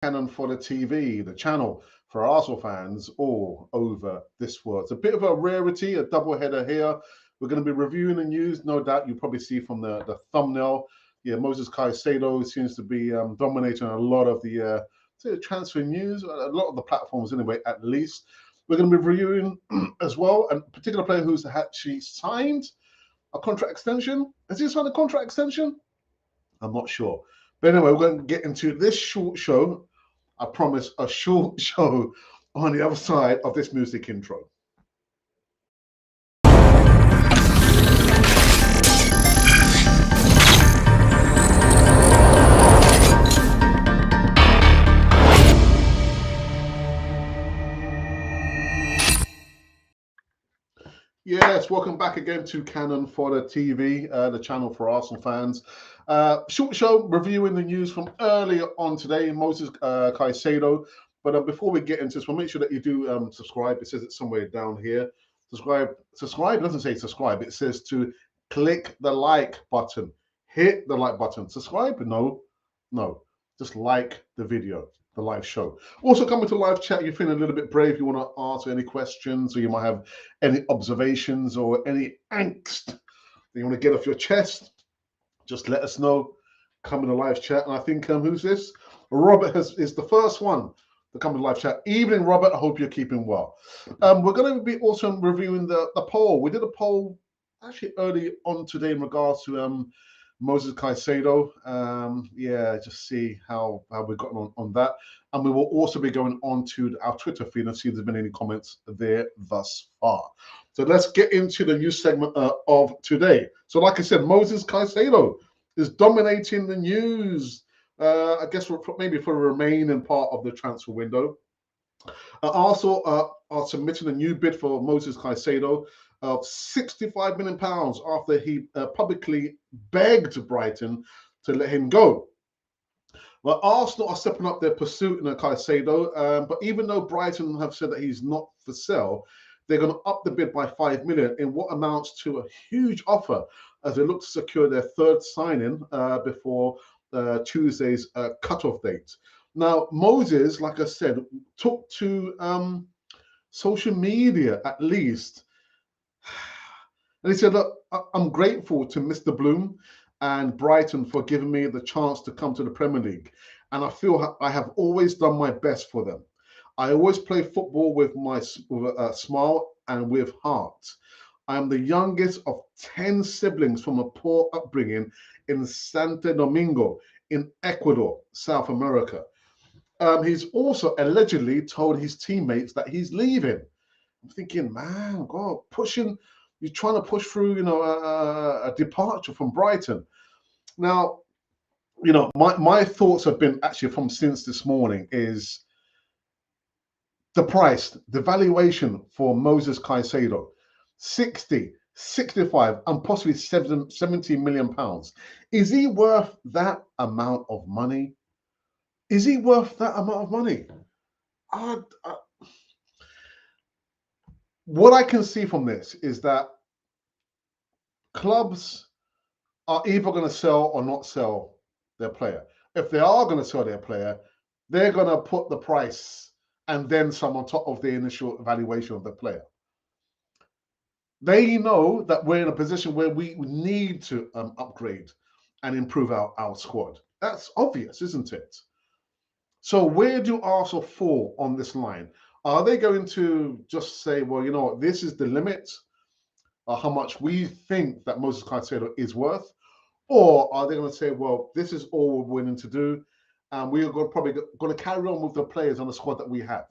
Canon for the TV, the channel for Arsenal fans all over this world. It's a bit of a rarity, a double header here. We're going to be reviewing the news. No doubt you probably see from the thumbnail. Yeah, Moises Caicedo seems to be dominating a lot of the transfer news, a lot of the platforms anyway, at least. We're going to be reviewing as well a particular player who's actually signed a contract extension. Has he signed a contract extension? I'm not sure. But anyway, we're going to get into this short show. I promise a short show on the other side of this music intro. Yes, welcome back again to Canon for the TV, the channel for Arsenal fans. Short show reviewing the news from earlier on today, Moises Caicedo. But before we get into this, we'll make sure that you do subscribe. It says it somewhere down here. Subscribe. It doesn't say subscribe. It says to click the like button. Hit the like button. Subscribe? No. Just like the video, the live show. Also coming to live chat, you're feeling a little bit brave, you want to answer any questions, or you might have any observations or any angst that you want to get off your chest, just let us know. Come in the live chat. And I think, who's this? Robert is the first one to come to the live chat. Evening, Robert. I hope you're keeping well. We're going to be also reviewing the poll. We did a poll actually early on today in regards to Moises Caicedo. Just see how we've gotten on that. And we will also be going on to our Twitter feed and see if there's been any comments there thus far. So let's get into the news segment of today. So like I said, Moises Caicedo is dominating the news, I guess maybe for the remaining part of the transfer window. Arsenal are submitting a new bid for Moises Caicedo of £65 million after he publicly begged Brighton to let him go. Well, Arsenal are stepping up their pursuit in Caicedo, but even though Brighton have said that he's not for sale, they're going to up the bid by £5 million in what amounts to a huge offer as they look to secure their third signing before Tuesday's cutoff date. Now, Moises, like I said, took to social media at least. And he said, look, I'm grateful to Mr. Bloom and Brighton for giving me the chance to come to the Premier League. And I feel I have always done my best for them. I always play football with a smile and with heart. I am the youngest of 10 siblings from a poor upbringing in Santo Domingo in Ecuador, South America. He's also allegedly told his teammates that he's leaving. I'm thinking, man, God, you're trying to push through, a departure from Brighton. Now, my thoughts have been actually from since this morning is the price, the valuation for Moises Caicedo, 60, 65, and possibly 70 million pounds. Is he worth that amount of money? Is he worth that amount of money? What I can see from this is that clubs are either going to sell or not sell their player. If they are going to sell their player, they're going to put the price and then some on top of the initial valuation of the player. They know that we're in a position where we need to upgrade and improve our squad. That's obvious, isn't it? So where do Arsenal fall on this line? Are they going to just say, well, you know what, this is the limit of how much we think that Moises Caicedo is worth? Or are they going to say, well, this is all we're willing to do, and we are probably going to carry on with the players on the squad that we have?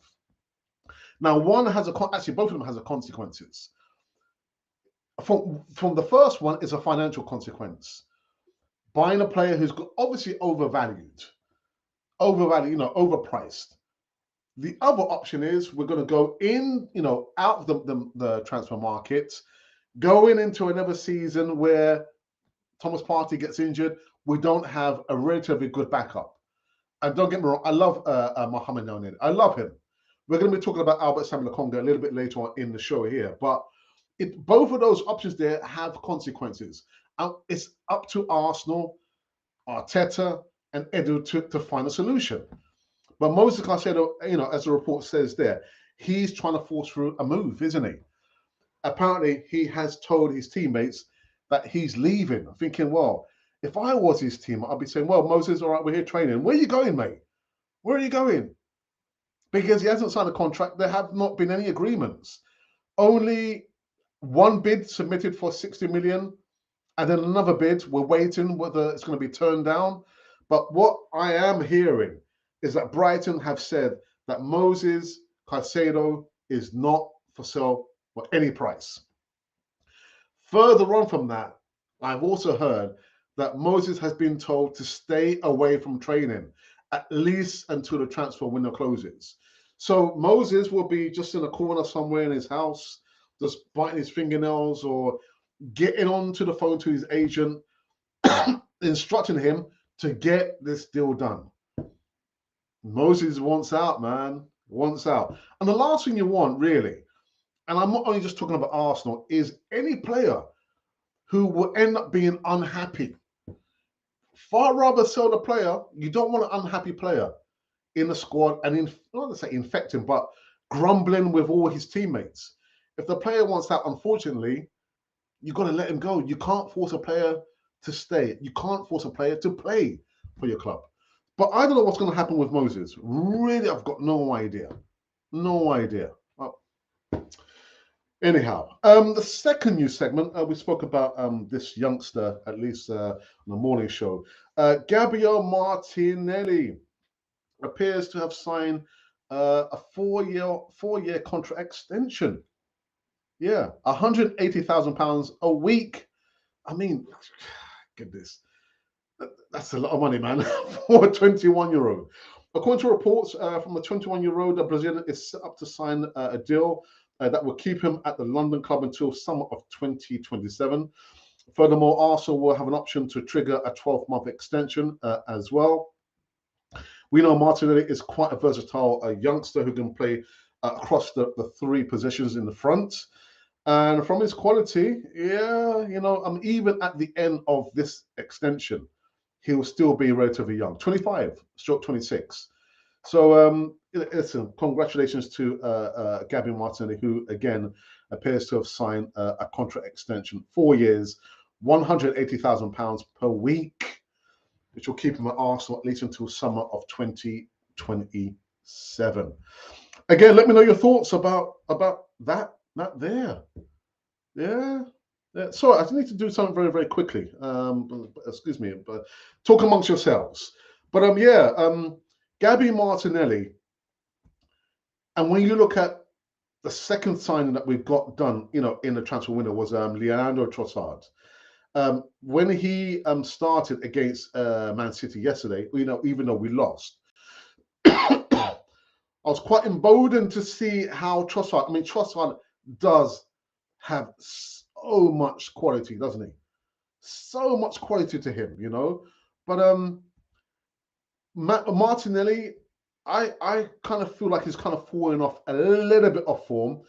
Now, one has actually both of them has a consequences. From the first one is a financial consequence. Buying a player who's obviously overvalued, overpriced. The other option is we're going to go in, out of the transfer market, going into another season where Thomas Partey gets injured. We don't have a relatively good backup. And don't get me wrong, I love Mohamed Nonid. I love him. We're going to be talking about Albert Samuel Lokonga a little bit later on in the show here. But both of those options there have consequences. It's up to Arsenal, Arteta, and Edu to find a solution. But Moises Caicedo, as the report says there, he's trying to force through a move, isn't he? Apparently, he has told his teammates that he's leaving. I'm thinking, well, if I was his team, I'd be saying, well, Moises, all right, we're here training. Where are you going, mate? Where are you going? Because he hasn't signed a contract. There have not been any agreements. Only one bid submitted for 60 million, and then another bid. We're waiting whether it's going to be turned down. But what I am hearing is that Brighton have said that Moises Caicedo is not for sale for any price. Further on from that, I've also heard that Moises has been told to stay away from training at least until the transfer window closes. So Moises will be just in a corner somewhere in his house, just biting his fingernails or getting onto the phone to his agent, instructing him to get this deal done. Moises wants out, man, wants out. And the last thing you want, really, and I'm not only just talking about Arsenal, is any player who will end up being unhappy. Far rather sell the player. You don't want an unhappy player in the squad and not to say infecting, but grumbling with all his teammates. If the player wants out, unfortunately, you've got to let him go. You can't force a player to stay. You can't force a player to play for your club. But I don't know what's going to happen with Moises. Really, I've got no idea. No idea. Well, anyhow, the second news segment, we spoke about this youngster, at least on the morning show. Gabriel Martinelli appears to have signed a four-year contract extension. Yeah, £180,000 a week. I mean, goodness, that's a lot of money, man, for a 21-year-old. According to reports from the 21-year-old, the Brazilian is set up to sign a deal that will keep him at the London club until summer of 2027. Furthermore, Arsenal will have an option to trigger a 12-month extension as well. We know Martinelli is quite a versatile youngster who can play across the three positions in the front. And from his quality, yeah, even at the end of this extension, he'll still be relatively young, 25, stroke 26. So, listen, congratulations to Gabriel Martinelli, who, again, appears to have signed a contract extension, 4 years, £180,000 per week, which will keep him at Arsenal at least until summer of 2027. Again, let me know your thoughts about that there. Yeah. Sorry, I need to do something very, very quickly. Excuse me, but talk amongst yourselves. But Gabby Martinelli, and when you look at the second signing that we've got done, in the transfer window was Leandro Trossard. When he started against Man City yesterday, even though we lost, I was quite emboldened to see how Trossard does have so much quality, doesn't he? So much quality to him, But Martinelli, I kind of feel like he's kind of falling off a little bit of form,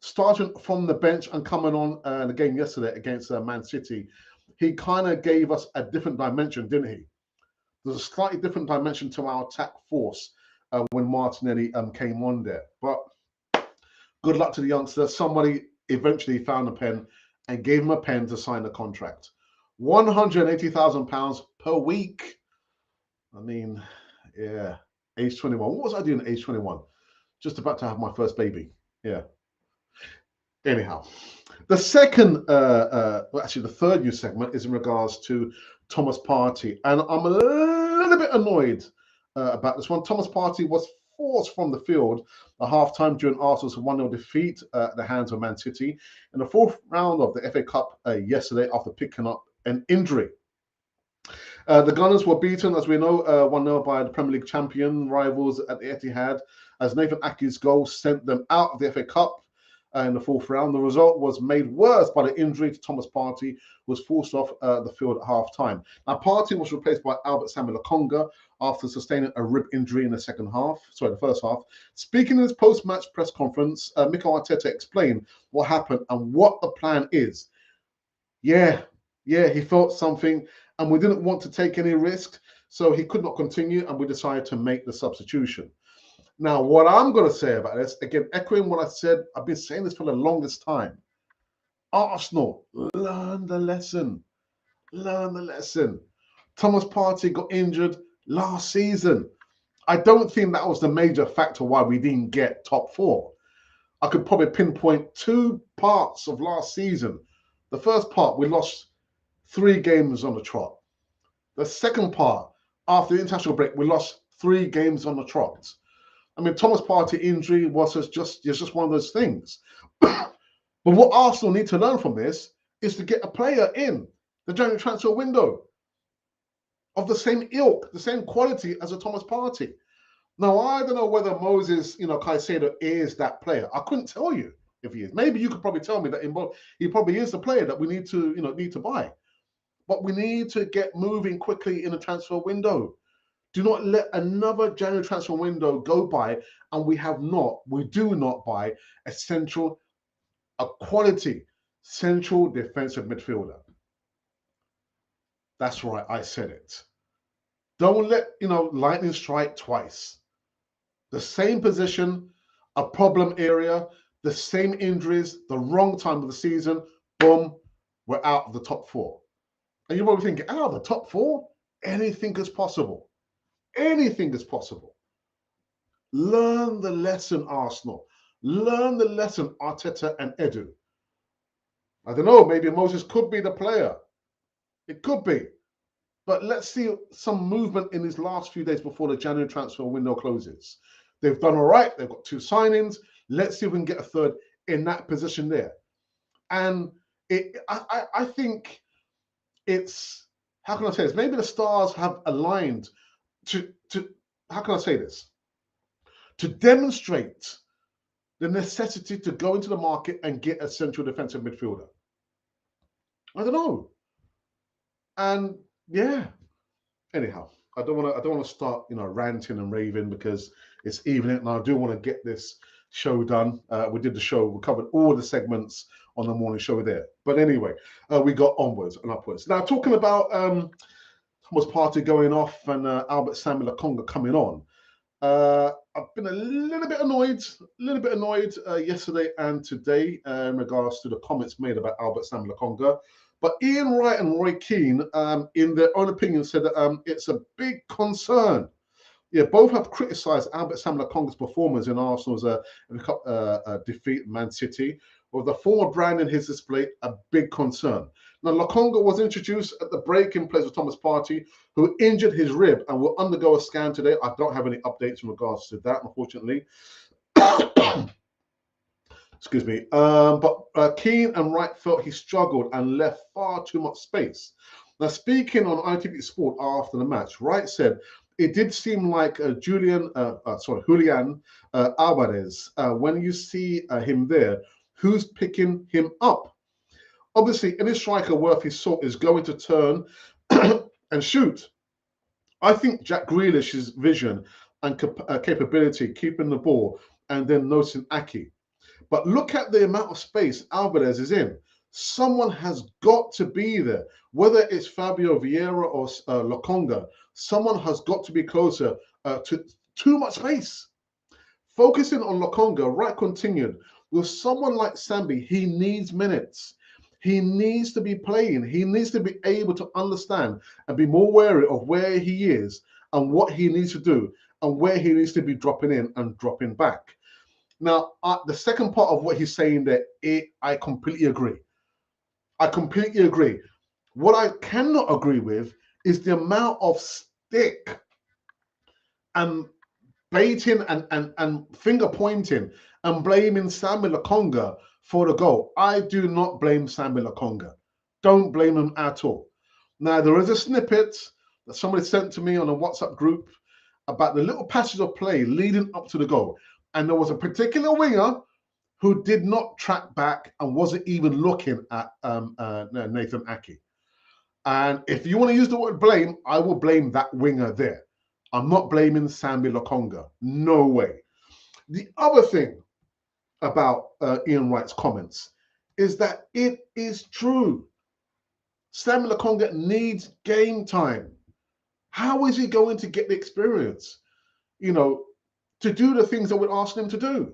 starting from the bench and coming on the game yesterday against Man City. He kind of gave us a different dimension, didn't he? There's a slightly different dimension to our attack force when Martinelli came on there. But good luck to the youngster. Somebody eventually found a pen and gave him a pen to sign the contract. £180,000 per week. I mean, yeah, age 21. What was I doing at age 21? Just about to have my first baby. Yeah. Anyhow, the second, actually the third news segment is in regards to Thomas Partey. And I'm a little bit annoyed about this one. Thomas Partey was forced from the field at half-time during Arsenal's 1-0 defeat at the hands of Man City in the fourth round of the FA Cup yesterday after picking up an injury. The Gunners were beaten, as we know, 1-0 by the Premier League champion rivals at the Etihad, as Nathan Ake's goal sent them out of the FA Cup in the fourth round. The result was made worse by the injury to Thomas Partey, who was forced off the field at half-time. Now, Partey was replaced by Sambi Lokonga after sustaining a rib injury in the first half. Speaking in his post-match press conference, Mikel Arteta explained what happened and what the plan is. Yeah, he felt something, and we didn't want to take any risk, So he could not continue, and we decided to make the substitution. Now, what I'm going to say about this, again, echoing what I said, I've been saying this for the longest time. Arsenal, learn the lesson. Learn the lesson. Thomas Partey got injured last season. I don't think that was the major factor why we didn't get top four. I could probably pinpoint two parts of last season. The first part, we lost 3 games on the trot. The second part, after the international break, we lost 3 games on the trot. I mean, Thomas Partey injury was just one of those things. But what Arsenal need to learn from this is to get a player in the January transfer window of the same ilk, the same quality as a Thomas Partey. Now, I don't know whether Moises, Caicedo is that player. I couldn't tell you if he is. Maybe you could probably tell me that he probably is the player that we need to buy. But we need to get moving quickly in the transfer window. Do not let another January transfer window go by and we do not buy a quality central defensive midfielder. That's right, I said it. Don't let, lightning strike twice. The same position, a problem area, the same injuries, the wrong time of the season, boom, we're out of the top 4. And you're probably thinking, out of the top 4? Anything is possible. Anything is possible. Learn the lesson, Arsenal. Learn the lesson, Arteta and Edu. I don't know, maybe Moses could be the player. It could be. But let's see some movement in these last few days before the January transfer window closes. They've done all right. They've got 2 signings. Let's see if we can get a third in that position there. And I think it's, how can I say this? Maybe the stars have aligned to how can I say this? To demonstrate the necessity to go into the market and get a central defensive midfielder. I don't know. And yeah. Anyhow, I don't want to start, ranting and raving because it's evening, and I do want to get this show done. We did the show, we covered all the segments on the morning show there. But anyway, we got onwards and upwards. Now, talking about Thomas Partey going off and Albert Samuel Lokonga coming on, I've been a little bit annoyed yesterday and today in regards to the comments made about Albert Samuel Lokonga. But Ian Wright and Roy Keane, in their own opinion, said that it's a big concern. Yeah, both have criticised Albert Samuel Lokonga's performance in Arsenal's defeat Man City, with the former brand in his display a big concern. Now, Lokonga was introduced at the break in place of Thomas Partey, who injured his rib and will undergo a scan today. I don't have any updates in regards to that, unfortunately. Excuse me. But Keane and Wright felt he struggled and left far too much space. Now, speaking on ITV Sport after the match, Wright said it did seem like Julian Alvarez. When you see him there, who's picking him up? Obviously, any striker worth his salt is going to turn and shoot. I think Jack Grealish's vision and capability, keeping the ball and then noticing Aki. But look at the amount of space Alvarez is in. Someone has got to be there, whether it's Fabio Vieira or Lokonga. Someone has got to be closer to too much space. Focusing on Lokonga, Wright continued, with someone like Sambi, he needs minutes. He needs to be playing. He needs to be able to understand and be more wary of where he is and what he needs to do and where he needs to be dropping in and dropping back. Now, the second part of what he's saying there, I completely agree. I completely agree. What I cannot agree with is the amount of stick and baiting and finger pointing and blaming Sambi Lokonga for the goal. I do not blame Sambi Lokonga. Don't blame him at all. Now, there is a snippet that somebody sent to me on a WhatsApp group about the little passage of play leading up to the goal. And there was a particular winger who did not track back and wasn't even looking at Nathan Aki. And if you want to use the word blame, I will blame that winger there. I'm not blaming Sambi Lokonga. No way. The other thing about Ian Wright's comments is that it is true. Sambi Lokonga needs game time. How is he going to get the experience, you know, to do the things that we're asking him to do?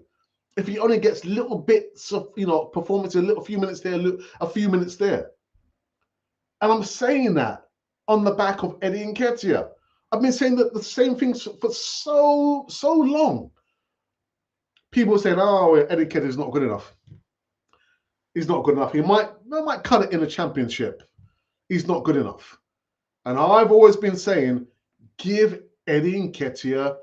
If he only gets little bits of, you know, performance, a few minutes there, a few minutes there. And I'm saying that on the back of Eddie Nketiah. I've been saying that the same things for so long. People are saying, oh, Eddie Nketiah is not good enough. He's not good enough. They might cut it in the championship. He's not good enough. And I've always been saying, give Eddie Nketiah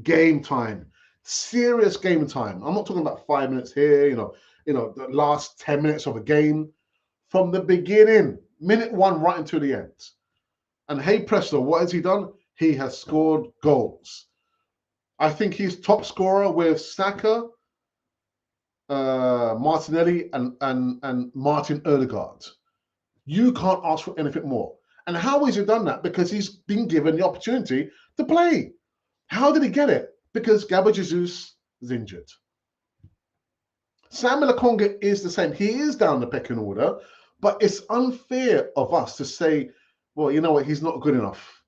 game time, serious game time. I'm not talking about 5 minutes here, you know, the last 10 minutes of a game. From the beginning, minute one right into the end. And hey presto, what has he done? He has scored goals. I think he's top scorer with Saka, Martinelli, and Martin Odegaard. You can't ask for anything more. And how has he done that? Because he's been given the opportunity to play. How did he get it? Because Gabriel Jesus is injured. Sambi Lokonga is the same. He is down the pecking order, but it's unfair of us to say, well, you know what, he's not good enough.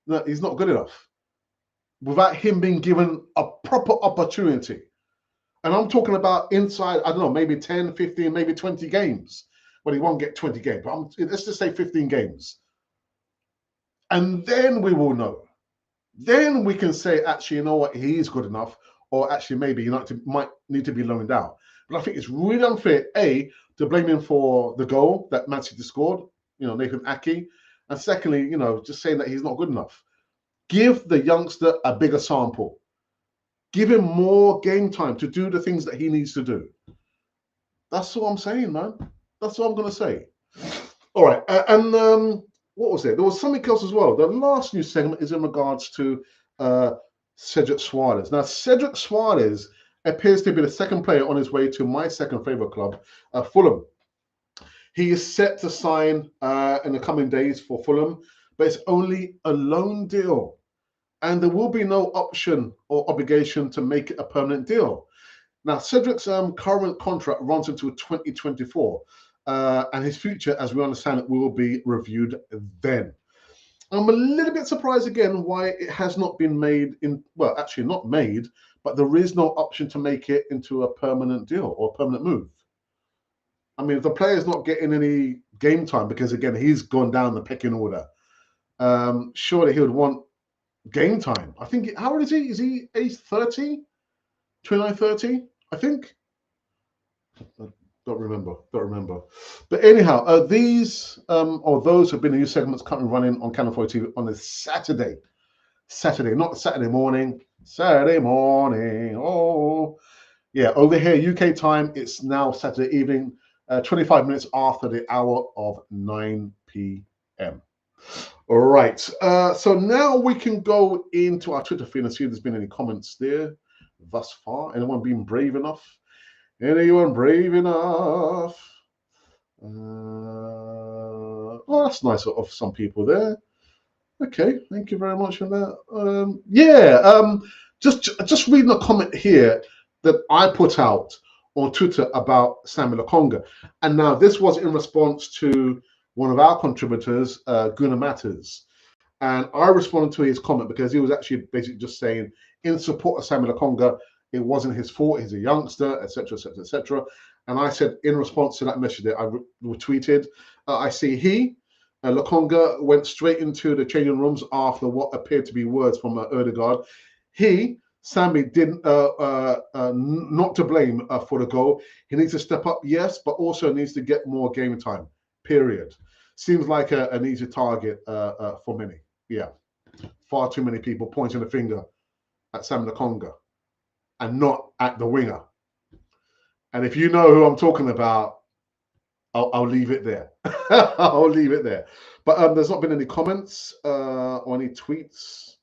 No, he's not good enough. Without him being given a proper opportunity. And I'm talking about inside, I don't know, maybe 10, 15, maybe 20 games. Well, he won't get 20 games, but let's just say 15 games. And then we will know. Then we can say, actually, you know what, he is good enough, or actually maybe might need to be loaned out. But I think it's really unfair, A, to blame him for the goal that Man City scored, you know, Nathan Ake. And secondly, you know, just saying that he's not good enough. Give the youngster a bigger sample. Give him more game time to do the things that he needs to do. That's all I'm saying, man. That's all I'm going to say. All right. What was there? There was something else as well. The last news segment is in regards to Cedric Soares. Now, Cedric Soares appears to be the second player on his way to my second favourite club, Fulham. He is set to sign in the coming days for Fulham, but it's only a loan deal. And there will be no option or obligation to make it a permanent deal. Now, Cedric's current contract runs until 2024, and his future, as we understand it, will be reviewed then. I'm a little bit surprised again why it has not been made well, actually not made, but there is no option to make it into a permanent deal or a permanent move. I mean, if the player's not getting any game time, because again, he's gone down the pecking order, surely he would want game time. I think, how old is he? Is he age 30? 29, 30, I think? I don't remember. But anyhow, these or those have been the new segments currently running on Canal 4 TV on a Saturday, not Saturday morning. Oh, yeah, over here, UK time, it's now Saturday evening, 25 minutes after the hour of 9 p.m. All right, so now we can go into our Twitter feed and see if there's been any comments there thus far. Anyone being brave enough? Anyone brave enough? Oh, that's nice of some people there. Okay, thank you very much for that. Just reading a comment here that I put out on Twitter about Sambi Lokonga. And now this was in response to one of our contributors, Gunnar Matters. And I responded to his comment because he was actually basically just saying, in support of Sambi Lokonga, it wasn't his fault, he's a youngster, etc., etc., etc. And I said, in response to that message that I retweeted, I see Lokonga went straight into the changing rooms after what appeared to be words from Odegaard. Sambi didn't, not to blame for the goal. He needs to step up, yes, but also needs to get more game time, period. Seems like an easy target for many. Yeah, far too many people pointing the finger at Sambi Lokonga and not at the winger. And if you know who I'm talking about, I'll leave it there. I'll leave it there. But there's not been any comments or any tweets.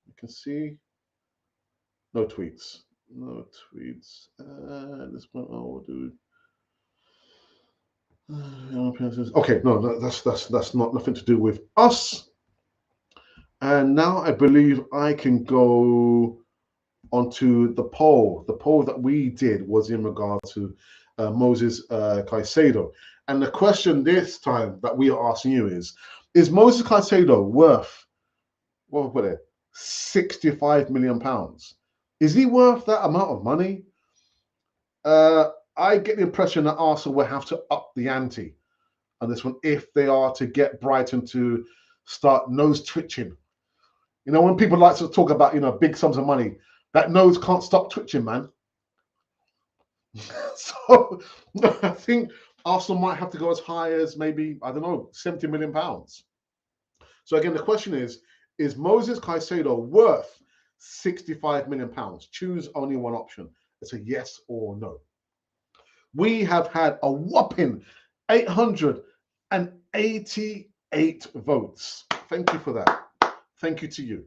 You can see. No tweets. No tweets. This one I'll do. Okay, no, that's not nothing to do with us. And now I believe I can go onto the poll. The poll that we did was in regard to Moises Caicedo. And the question this time that we are asking you is Moises Caicedo worth what we put it, £65 million. Is he worth that amount of money? I get the impression that Arsenal will have to up the ante on this one if they are to get Brighton to start nose twitching. You know, when people like to talk about, you know, big sums of money, that nose can't stop twitching, man. So I think Arsenal might have to go as high as maybe, I don't know, £70 million. So again, the question is Moises Caicedo worth £65 million? Choose only one option. It's a yes or no. We have had a whopping 888 votes. Thank you for that. Thank you to you.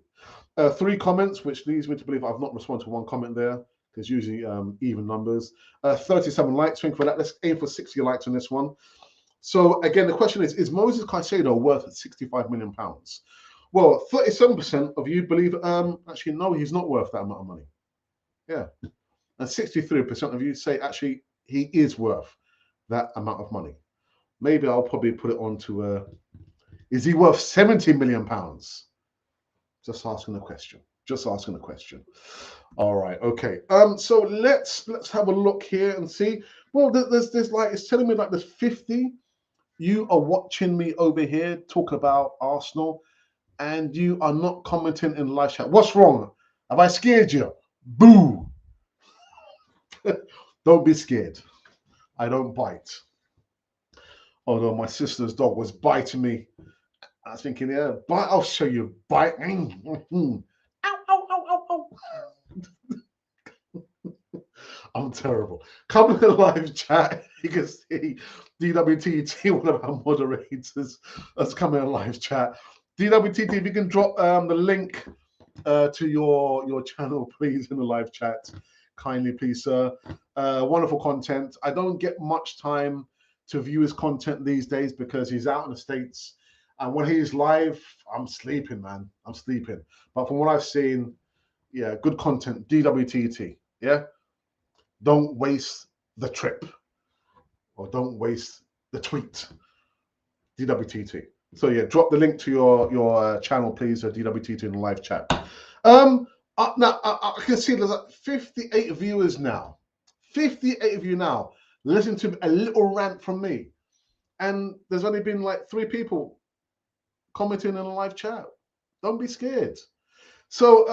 3 comments, which leads me to believe I've not responded to one comment there, because usually even numbers. 37 likes. Thank you for that. Let's aim for 60 likes on this one. So again, the question is Moises Caicedo worth £65 million? Well, 37% of you believe, actually, no, he's not worth that amount of money. Yeah. And 63% of you say, actually, he is worth that amount of money. Maybe I'll probably put it on to, is he worth £70 million? Just asking the question. Just asking the question. All right. Okay. So let's have a look here and see. Well, there's like, it's telling me like there's 50. You are watching me over here talk about Arsenal, and you are not commenting in live chat. What's wrong? Have I scared you? Boo! Don't be scared. I don't bite. Although my sister's dog was biting me. I was thinking, yeah, bite. I'll show you. Bite. Ow, ow, ow, ow, ow. I'm terrible. Come to the live chat. You can see DWTT, one of our moderators, has come in a live chat. DWTT, if you can drop the link to your channel, please, in the live chat. Kindly, please, sir. Wonderful content. I don't get much time to view his content these days because he's out in the States. And when he's live, I'm sleeping, man. I'm sleeping. But from what I've seen, yeah, good content. DWTT, yeah? Don't waste the trip. Or don't waste the tweet. DWTT. So yeah, drop the link to your channel, please, DWTT in the live chat. Now, I can see there's like 58 viewers now. 58 of you now. Listen to a little rant from me. And there's only been like 3 commenting in the live chat. Don't be scared. So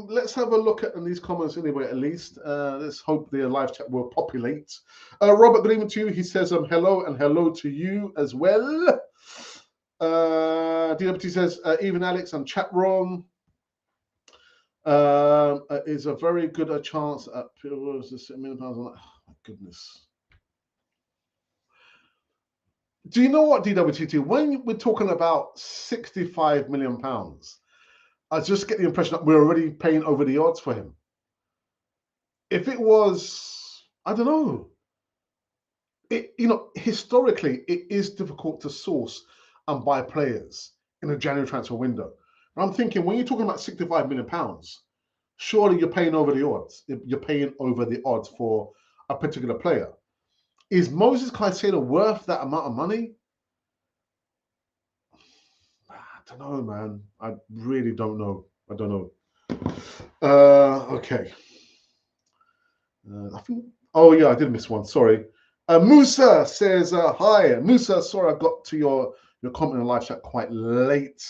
let's have a look at these comments anyway, at least. Let's hope the live chat will populate. Robert, good evening to you. He says hello, and hello to you as well. DWT says, even Alex and chat room. Is a very good chance at oh my goodness. Do you know what, DWTT? When we're talking about £65 million, I just get the impression that we're already paying over the odds for him. If it was, I don't know. Historically, it is difficult to source and buy players in a January transfer window. And I'm thinking, when you're talking about £65 million, surely you're paying over the odds. You're paying over the odds for a particular player. Is Moises Caicedo worth that amount of money? I don't know, man. I really don't know. I don't know. Okay. I think. Oh yeah, I did miss one. Sorry. Musa says hi. Musa, sorry I got to your comment in the live chat quite late.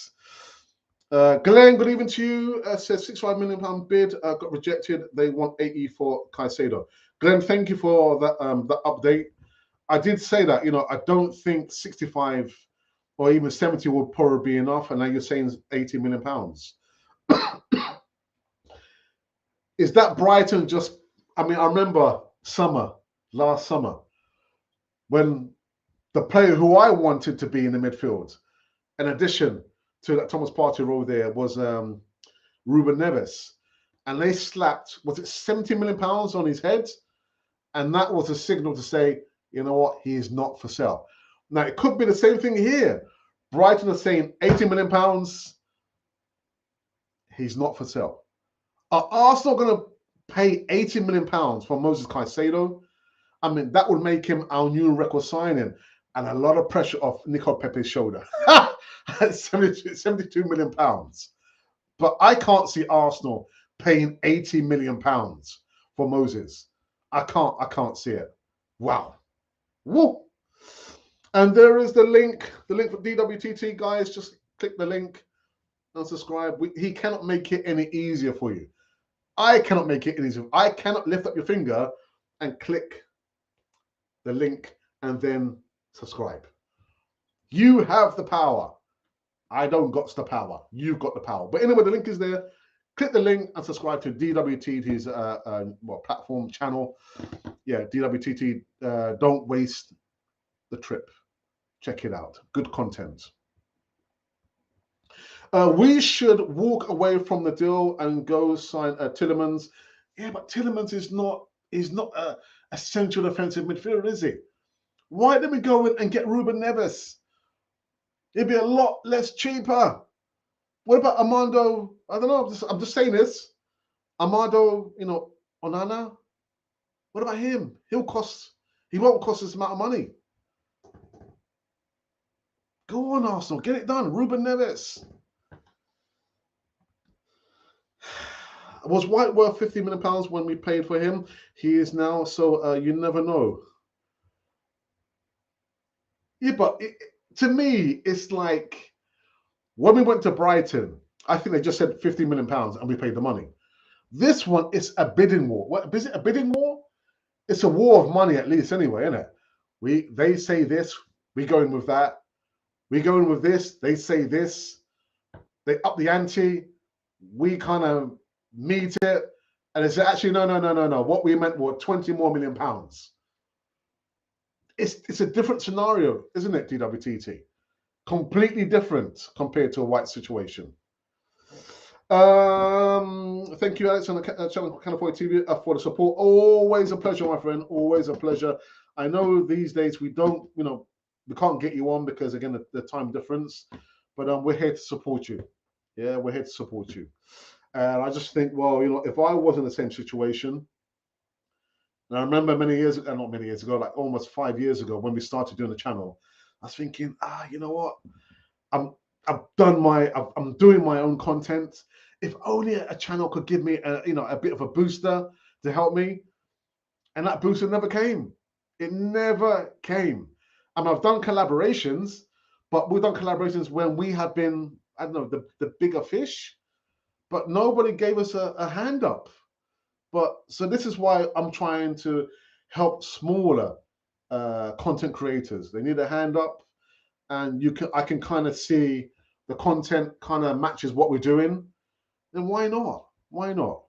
Glenn, good evening to you. Says £65 million bid got rejected. They want 80 for Caicedo. Glenn, thank you for that the update. I did say that, I don't think 65 or even 70 will probably be enough. And now you're saying £80 million. Is that Brighton just, I remember last summer, when the player who I wanted to be in the midfield, in addition to that Thomas Partey role there, was Ruben Neves. And they slapped, was it £70 million on his head? And that was a signal to say, you know what, he is not for sale. Now, it could be the same thing here. Brighton are saying £80 million, he's not for sale. Are Arsenal going to pay £80 million for Moises Caicedo? That would make him our new record signing, and a lot of pressure off Nico Pepe's shoulder. £72 million. But I can't see Arsenal paying £80 million for Moises. I can't see it. Wow. Woo. And there is the link for DWTT, guys. Just click the link and subscribe. He cannot make it any easier for you. I cannot make it any easier. I cannot lift up your finger and click the link and then subscribe. You have the power. I don't got the power. You've got the power. But anyway, the link is there. Click the link and subscribe to DWTT's platform channel. Yeah, DWTT. Don't waste the trip. Check it out. Good content. We should walk away from the deal and go sign Tielemans. Yeah, but Tielemans is not a central defensive midfielder, is he? Why didn't we go in and get Ruben Neves? It'd be a lot less cheaper. What about Armando? I don't know. I'm just saying this. Armando, Onana. What about him? He won't cost this amount of money. Go on, Arsenal. Get it done. Ruben Neves. Was White worth £50 million when we paid for him? He is now, so you never know. Yeah, but to me, it's like when we went to Brighton, I think they just said £50 million and we paid the money. This one is a bidding war. What is it? A bidding war? It's a war of money, at least, anyway, isn't it? They say this, we go in with that. We go in with this, they say this. They up the ante. We kind of meet it, and it's actually no. What we meant was £20 million more. It's a different scenario, isn't it, DWTT? Completely different compared to a White situation. Thank you, Alex, on the channel California TV for the support. Always a pleasure, my friend. Always a pleasure. I know these days we don't, we can't get you on because again the time difference, but we're here to support you. Yeah, we're here to support you. And I just think, well, if I was in the same situation, and I remember many years ago, not many years ago, like almost 5 years ago when we started doing the channel, I was thinking, you know what? I'm doing my own content. If only a channel could give me a bit of a booster to help me. And that booster never came. It never came. And I've done collaborations, but we've done collaborations when we have been, I don't know, the bigger fish, but nobody gave us a hand up. But so this is why I'm trying to help smaller content creators. They need a hand up, and I can kind of see the content kind of matches what we're doing. Then why not? Why not?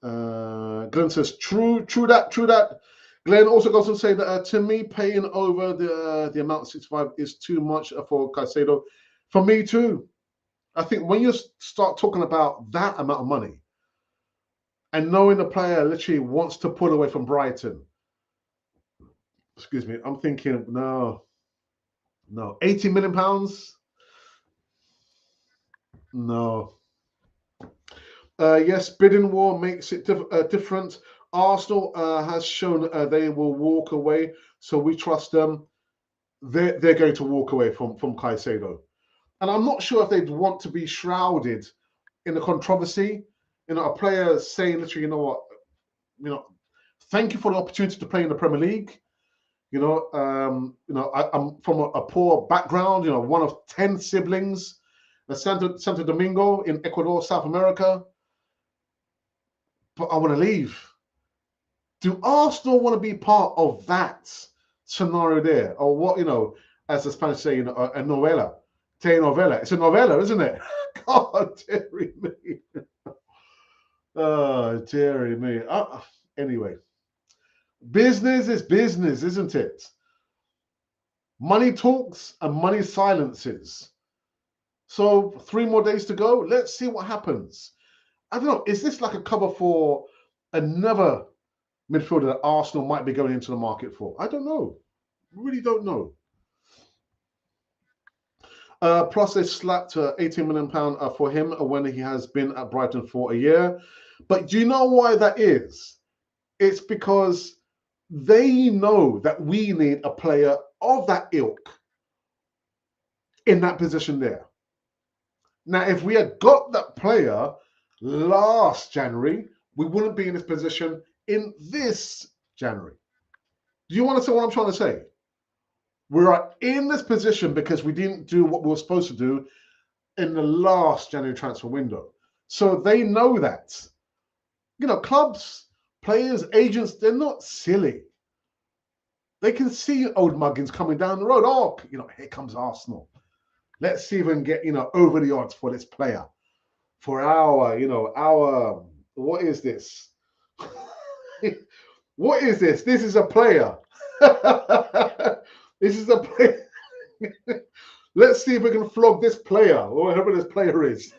Glenn says, true that. Glenn also goes on to say that to me, paying over the amount of 65 is too much for Caicedo. For me too. I think when you start talking about that amount of money and knowing the player literally wants to pull away from Brighton, excuse me, I'm thinking, no, £80 million? No. Yes, bidding war makes it different. Arsenal has shown they will walk away, so we trust them. They're going to walk away from Caicedo. And I'm not sure if they'd want to be shrouded in the controversy. A player saying literally, thank you for the opportunity to play in the Premier League. I'm from a poor background, one of 10 siblings, Santo Domingo in Ecuador, South America. But I want to leave. Do Arsenal want to be part of that scenario there? Or what, as the Spanish say, a novela. Telenovela. It's a novella, isn't it? God, dearie me. Oh, dearie me. Anyway, business is business, isn't it? Money talks and money silences. So 3 more days to go. Let's see what happens. I don't know. Is this like a cover for another midfielder that Arsenal might be going into the market for? I don't know. Really don't know. Plus, they slapped £18 million for him when he has been at Brighton for a year. But do you know why that is? It's because they know that we need a player of that ilk in that position there. Now, if we had got that player last January, we wouldn't be in this position in this January. Do you want to say what I'm trying to say? We are in this position because we didn't do what we were supposed to do in the last January transfer window. So they know that. You know, clubs, players, agents, they're not silly. They can see old muggins coming down the road. Oh, you know, here comes Arsenal. Let's see if we can get, you know, over the odds for this player. For our, what is this? What is this? This is a player. This is a player. Let's see if we can flog this player, or whoever this player is,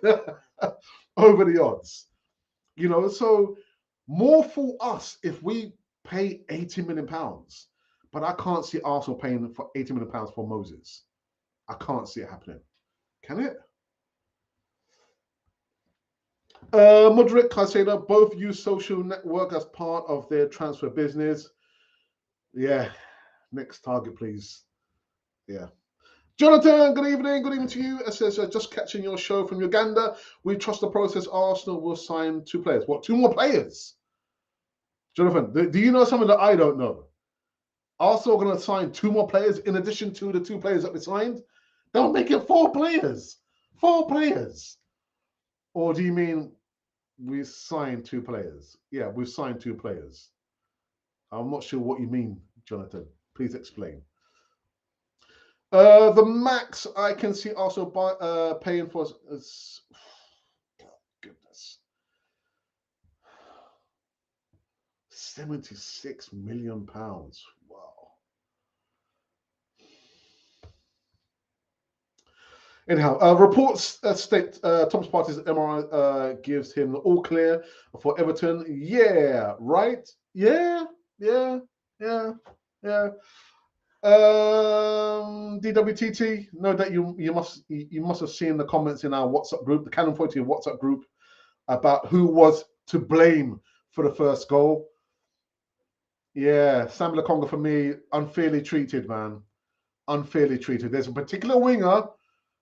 over the odds. You know, so more for us if we pay £80 million. But I can't see Arsenal paying for £80 million for Moises. I can't see it happening. Can it? Cedric, Caicedo, both use social network as part of their transfer business. Yeah. Next target, please. Yeah. Jonathan, good evening. Good evening to you. It says, just catching your show from Uganda. We trust the process. Arsenal will sign 2 players. What, 2 more players? Jonathan, do you know something that I don't know? Arsenal are going to sign 2 more players in addition to the 2 players that we signed? They'll make it 4 players. 4 players. Or do you mean we signed 2 players? Yeah, we've signed 2 players. I'm not sure what you mean, Jonathan. Please explain. The max I can see also paying for is, goodness, £76 million. Wow. Anyhow, reports state Thomas Partey's MRI gives him the all clear for Everton. Yeah, right. Yeah. DWTT, no doubt you must have seen the comments in our WhatsApp group, the Canon 40 WhatsApp group, about who was to blame for the first goal. Yeah, Sambi Lokonga for me, unfairly treated, man. Unfairly treated. There's a particular winger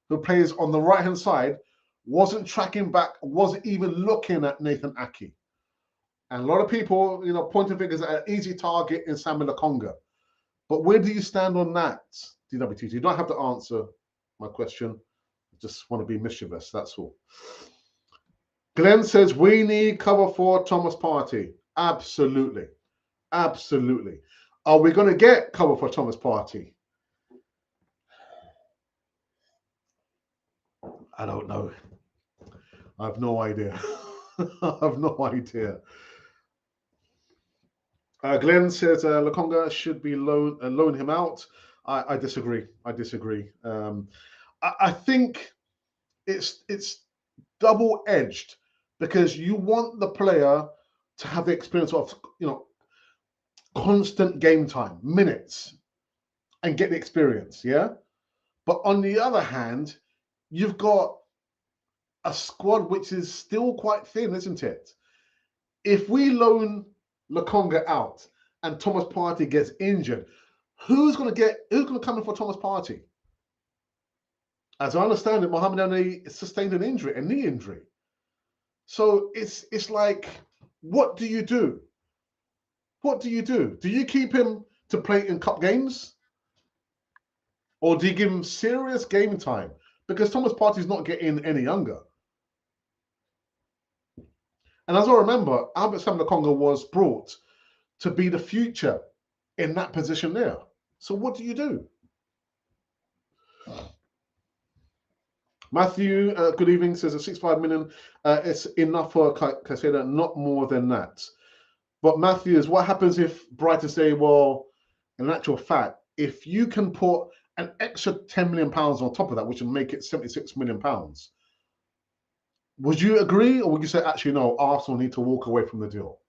who plays on the right-hand side, wasn't tracking back, wasn't even looking at Nathan Aki. And a lot of people, you know, pointing fingers at an easy target in Sambi Lokonga. But where do you stand on that, DWTT? You don't have to answer my question. I just want to be mischievous, that's all. Glenn says, we need cover for Thomas Partey. Absolutely. Absolutely. Are we going to get cover for Thomas Partey? I don't know. I have no idea. I have no idea. Glenn says Lokonga should be loan him out. I disagree. I disagree. I think it's double-edged because you want the player to have the experience of, you know, constant game time, minutes, and get the experience, yeah? But on the other hand, you've got a squad which is still quite thin, isn't it? If we loan Lokonga out and Thomas Partey gets injured, who's going to come in for Thomas Partey? As I understand it, Mohamed Ali sustained an injury, a knee injury. So it's like, what do you do? What do you do? Do you keep him to play in cup games? Or do you give him serious game time? Because Thomas Partey's not getting any younger. And as I remember, Albert Sambi Lokonga was brought to be the future in that position there. So what do you do? Matthew, good evening, says a 65 million is enough for Caicedo, not more than that. But Matthew, is what happens if Brighton say, well, in actual fact, if you can put an extra £10 million on top of that, which will make it £76 million, would you agree, or would you say, actually, no, Arsenal need to walk away from the deal?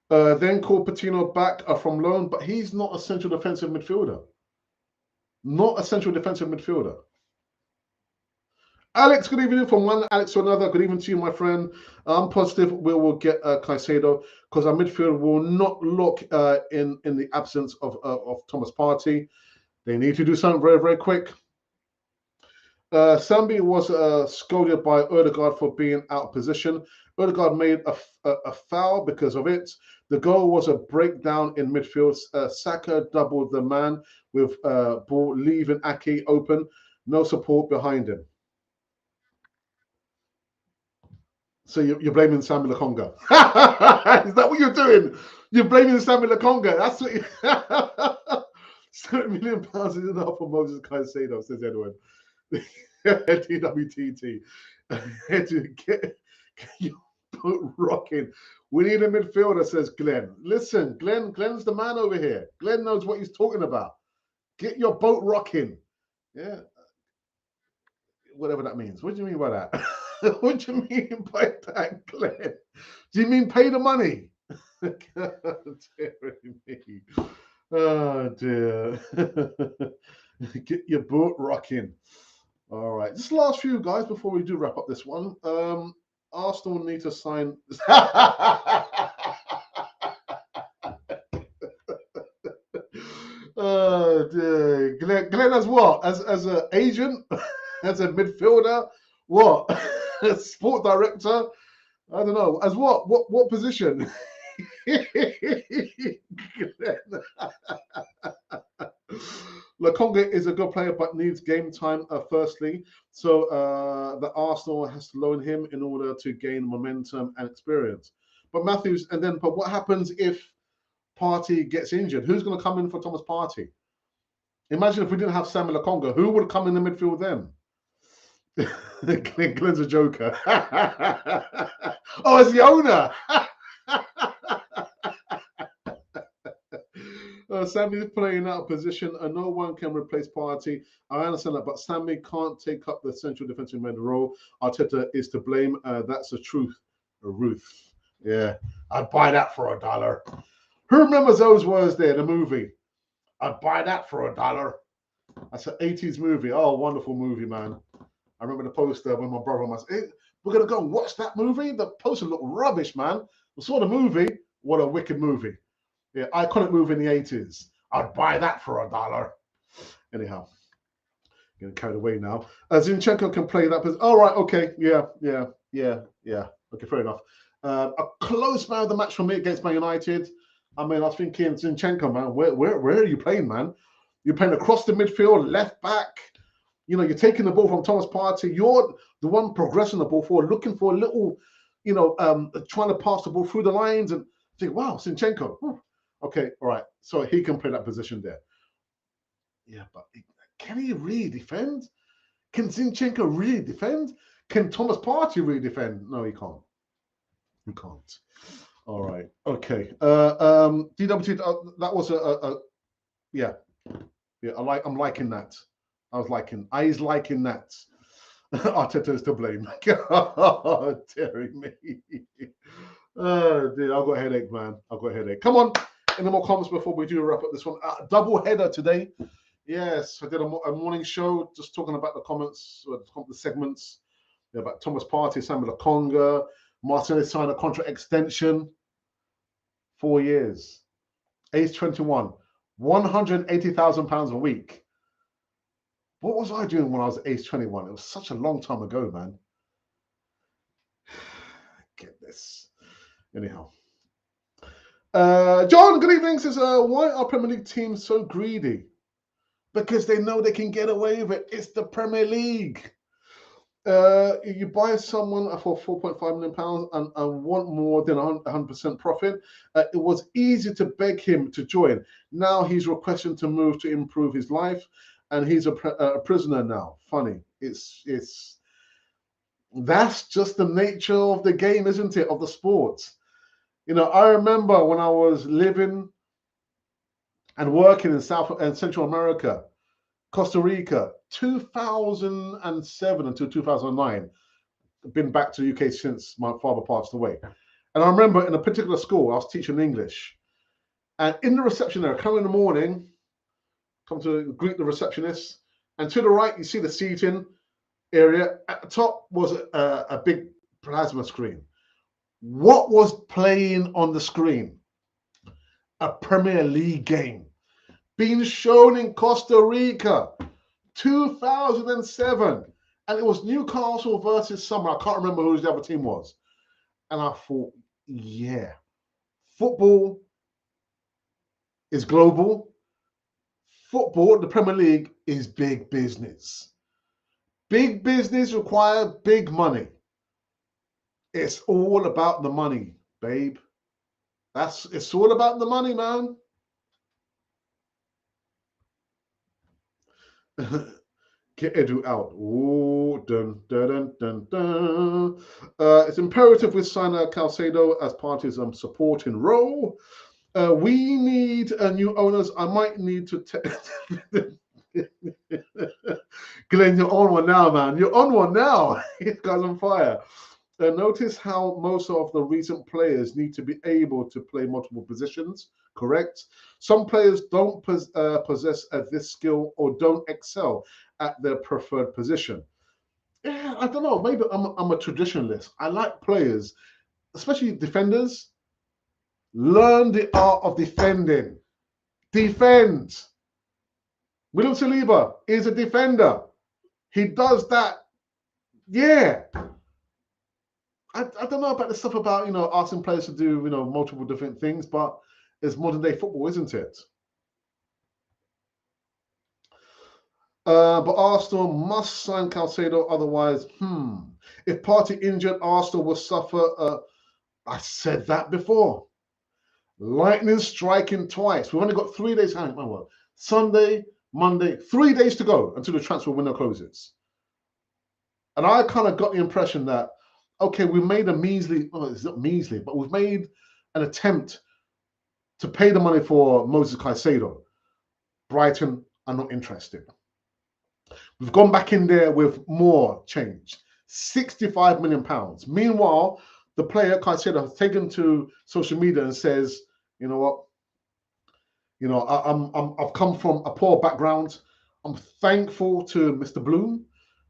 Then call Patino back from loan, but he's not a central defensive midfielder. Not a central defensive midfielder. Alex, good evening. From one Alex to another, good evening to you, my friend. I'm positive we will get Caicedo because our midfield will not look in the absence of Thomas Partey. They need to do something very, very quick. Sambi was scolded by Odegaard for being out of position. Odegaard made a foul because of it. The goal was a breakdown in midfield. Saka doubled the man with ball, leaving Ake open. No support behind him. So you're blaming Sambi Lokonga. Is that what you're doing? You're blaming Sambi Lokonga. That's what you... £7 million is enough for Moises Caicedo, says Edward. TWTT. Get your boat rocking. We need a midfielder, says Glenn. Listen, Glenn's the man over here. Glenn knows what he's talking about. Get your boat rocking. Yeah. Whatever that means. What do you mean by that? What do you mean by that, Glenn? Do you mean pay the money? Me. Oh dear. Get your boat rocking. All right. Just last few guys before we do wrap up this one. Arsenal need to sign. Oh dear. Glenn as what? As an agent? As a midfielder? What? Sport director? I don't know. As what? What position? Lokonga is a good player, but needs game time firstly. So the Arsenal has to loan him in order to gain momentum and experience. But Matthews, but what happens if Partey gets injured? Who's going to come in for Thomas Partey? Imagine if we didn't have Sambi Lokonga, who would come in the midfield then? Glenn's a joker. Oh, it's the owner. Sambi is playing out of position and no one can replace Partey. I understand that, but Sambi can't take up the central defensive mid role. Arteta is to blame. That's the truth. Ruth. Yeah, I'd buy that for $1. Who remembers those words there, the movie? I'd buy that for $1. That's an 80s movie. Oh, wonderful movie, man. I remember the poster when my brother was, hey, we're going to go and watch that movie. The poster looked rubbish, man. We saw the movie. What a wicked movie. Yeah, iconic movie in the 80s. I'd buy that for $1. Anyhow, getting carried away now. Zinchenko can play that position. All right, okay. Yeah. Okay, fair enough. A close man of the match for me against Man United. I mean, I was thinking, Zinchenko, man, where are you playing, man? You're playing across the midfield, left back. You know, you're taking the ball from Thomas Partey. You're the one progressing the ball forward, looking for a little, trying to pass the ball through the lines and think, wow, Zinchenko. Okay, all right. So he can play that position there. Yeah, but can he really defend? Can Zinchenko really defend? Can Thomas Partey really defend? No, he can't. He can't. All right. Okay. DWT. That was yeah. I'm liking that. He's liking that. Arteta is to blame. God, tearing me. Oh dear, I've got a headache, man. I've got a headache. Come on. Any more comments before we do wrap up this one? Double header today. Yes, I did a morning show just talking about the comments, the segments about Thomas Partey, Sambi Lokonga, Martinelli signed a contract extension, 4 years, age 21, £180,000 a week. What was I doing when I was age 21? It was such a long time ago, man. Get this. Anyhow. John, good evening. Says, why are Premier League teams so greedy? Because they know they can get away with it. It's the Premier League. You buy someone for £4.5 million and want more than 100% profit. It was easy to beg him to join. Now he's requesting to move to improve his life, and he's a prisoner now. Funny. It's that's just the nature of the game, isn't it? Of the sport. You know, I remember when I was living and working in South and Central America, Costa Rica, 2007 until 2009. I've been back to the UK since my father passed away. And I remember in a particular school, I was teaching English. And in the reception there, come in the morning, come to greet the receptionist. And to the right, you see the seating area. At the top was a big plasma screen. What was playing on the screen? A Premier League game. Being shown in Costa Rica, 2007. And it was Newcastle versus someone. I can't remember who the other team was. And I thought, yeah, football is global. Football, the Premier League, is big business. Big business requires big money. It's all about the money, babe. It's all about the money, man. Get Edu out. Ooh, dun, dun, dun, dun, dun. It's imperative we sign Caicedo as Partey's supporting role. We need new owners. I might need to. Glenn, you're on one now, man. You're on one now. This guy's on fire. Notice how most of the recent players need to be able to play multiple positions, correct? Some players don't possess this skill or don't excel at their preferred position. Yeah, I don't know. Maybe I'm a traditionalist. I like players, especially defenders. Learn the art of defending. Defend. William Saliba is a defender. He does that. Yeah. I don't know about the stuff about, asking players to do, multiple different things, but it's modern day football, isn't it? But Arsenal must sign Caicedo, otherwise, if Partey injured, Arsenal will suffer. I said that before. Lightning striking twice. We've only got 3 days. Sunday, Monday, 3 days to go until the transfer window closes. And I kind of got the impression that, okay, we made a measly, it's not measly, but we've made an attempt to pay the money for Moises Caicedo. Brighton are not interested. We've gone back in there with more change, £65 million. Meanwhile, the player Caicedo has taken to social media and says, you know what? I've come from a poor background. I'm thankful to Mr. Bloom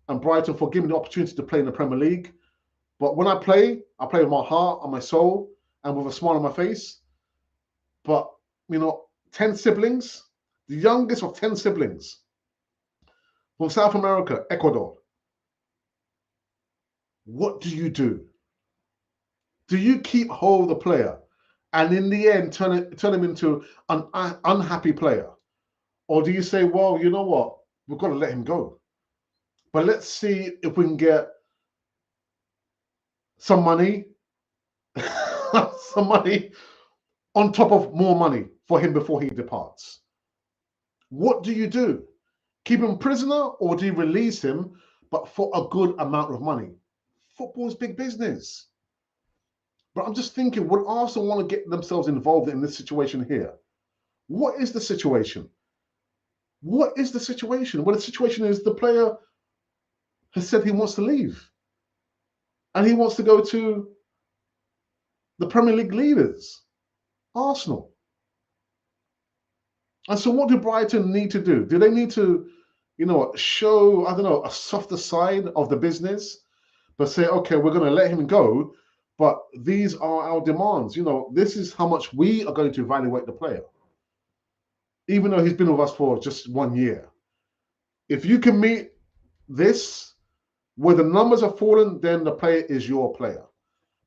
and Brighton for giving me the opportunity to play in the Premier League. But when I play with my heart and my soul and with a smile on my face. But, 10 siblings, the youngest of 10 siblings from South America, Ecuador. What do you do? Do you keep hold of the player and in the end turn him into an unhappy player? Or do you say, well, you know what? We've got to let him go. But let's see if we can get some money, some money on top of more money for him before he departs. What do you do? Keep him prisoner or do you release him, but for a good amount of money? Football is big business. But I'm just thinking, would Arsenal want to get themselves involved in this situation here? What is the situation? What is the situation? Well, the situation is the player has said he wants to leave. And he wants to go to the Premier League leaders, Arsenal. And so what do Brighton need to do? Do they need to, show, a softer side of the business, but say, okay, we're going to let him go, but these are our demands. This is how much we are going to evaluate the player, even though he's been with us for just 1 year. If you can meet this, where the numbers are falling, then the player is your player.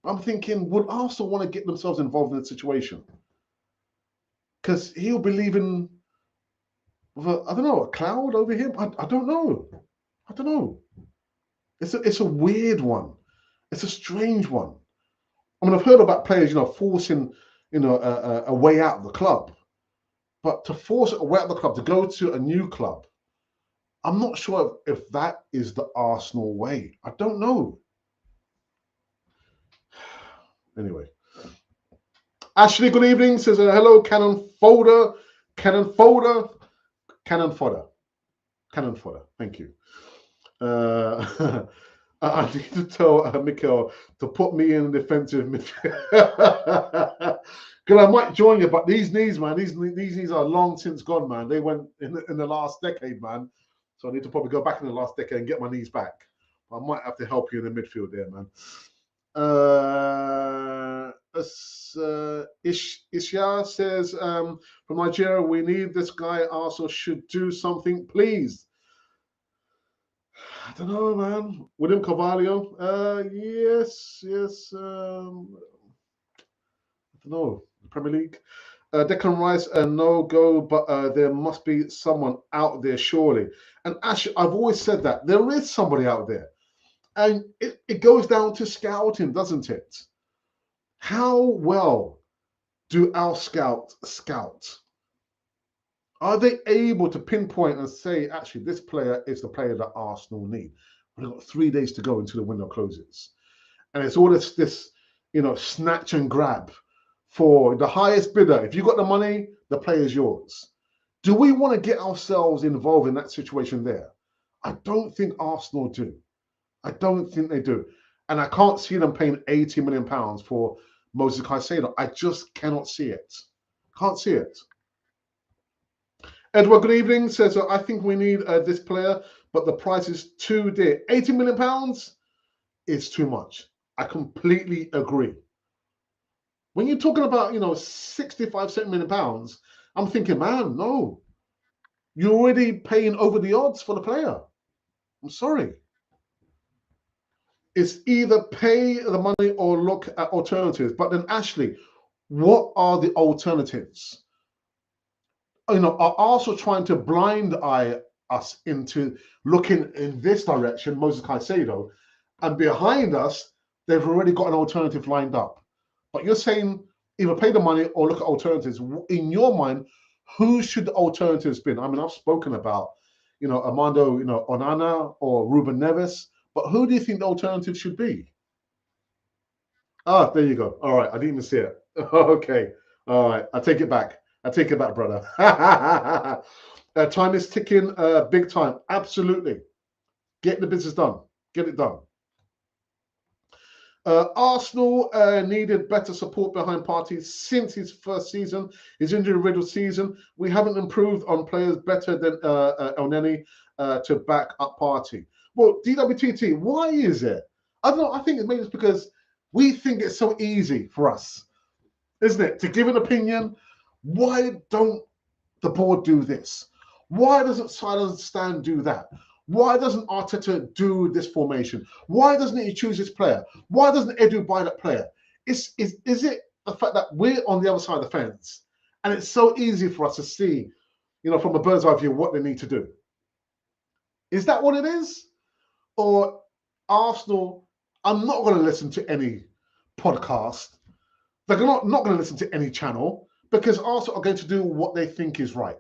I'm thinking, would Arsenal want to get themselves involved in the situation? Because he'll be leaving with a cloud over him. I don't know. I don't know. It's a weird one. It's a strange one. I mean, I've heard about players, forcing, a way out of the club. But to force a way out of the club, to go to a new club, I'm not sure if that is the Arsenal way. I don't know. Anyway. Ashley, good evening. Says, hello, Cannon Folder. Cannon Folder. Cannon Fodder. Cannon Fodder. Thank you. I need to tell Mikel to put me in defensive midfield. Because I might join you, but these knees, man, these knees are long since gone, man. They went in the last decade, man. So I need to probably go back in the last decade and get my knees back. I might have to help you in the midfield there, man. Ishia says from Nigeria, we need this guy. Arsenal should do something, please. I don't know, man. William Carvalho, yes. I don't know. Premier League. Declan Rice, no go, but there must be someone out there, surely. And actually, I've always said that there is somebody out there, and it goes down to scouting, doesn't it? How well do our scouts scout? Are they able to pinpoint and say, actually, this player is the player that Arsenal need? We've got 3 days to go until the window closes, and it's all this snatch and grab for the highest bidder. If you got the money, the player is yours. Do we want to get ourselves involved in that situation there? I don't think Arsenal do. I don't think they do. And I can't see them paying £80 million for Moises Caicedo. I just cannot see it. Can't see it. Edward, good evening. Says, I think we need this player, but the price is too dear. £80 million is too much. I completely agree. When you're talking about, 65, £70 million, I'm thinking, man, no. You're already paying over the odds for the player. I'm sorry. It's either pay the money or look at alternatives. But then, Ashley, what are the alternatives? Are Arsenal trying to blind eye us into looking in this direction, Moises Caicedo, and behind us, they've already got an alternative lined up? But you're saying either pay the money or look at alternatives. In your mind, who should the alternatives be? I mean, I've spoken about, Armando, Onana or Ruben Neves, but who do you think the alternative should be? Ah, there you go. All right, I didn't even see it. Okay, all right, I take it back. Brother. Time is ticking, big time. Absolutely. Get the business done. Get it done. Arsenal needed better support behind Partey since his first season, his injury-riddled season. We haven't improved on players better than Elneny to back up Partey. Well, DWTT, why is it? I don't know. I think maybe it's because we think it's so easy for us, isn't it, to give an opinion. Why don't the board do this? Why doesn't Silence Stan do that? Why doesn't Arteta do this formation? Why doesn't he choose his player? Why doesn't Edu buy that player? Is it the fact that we're on the other side of the fence and it's so easy for us to see, from a bird's eye view, what they need to do? Is that what it is? Or Arsenal are not going to listen to any podcast. They're not going to listen to any channel because Arsenal are going to do what they think is right.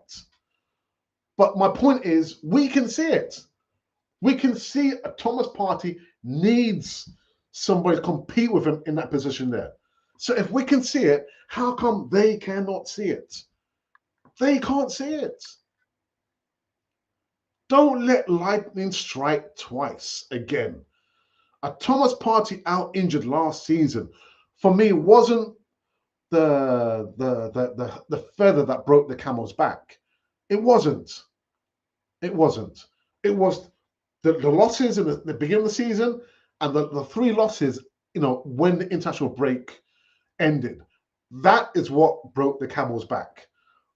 But my point is, we can see it. We can see Thomas Partey needs somebody to compete with him in that position there. So if we can see it, how come they cannot see it? They can't see it. Don't let lightning strike twice again. A Thomas Partey out injured last season, for me, wasn't the feather that broke the camel's back. It wasn't. It wasn't. It was the losses in the beginning of the season and the 3 losses, when the international break ended. That is what broke the camel's back.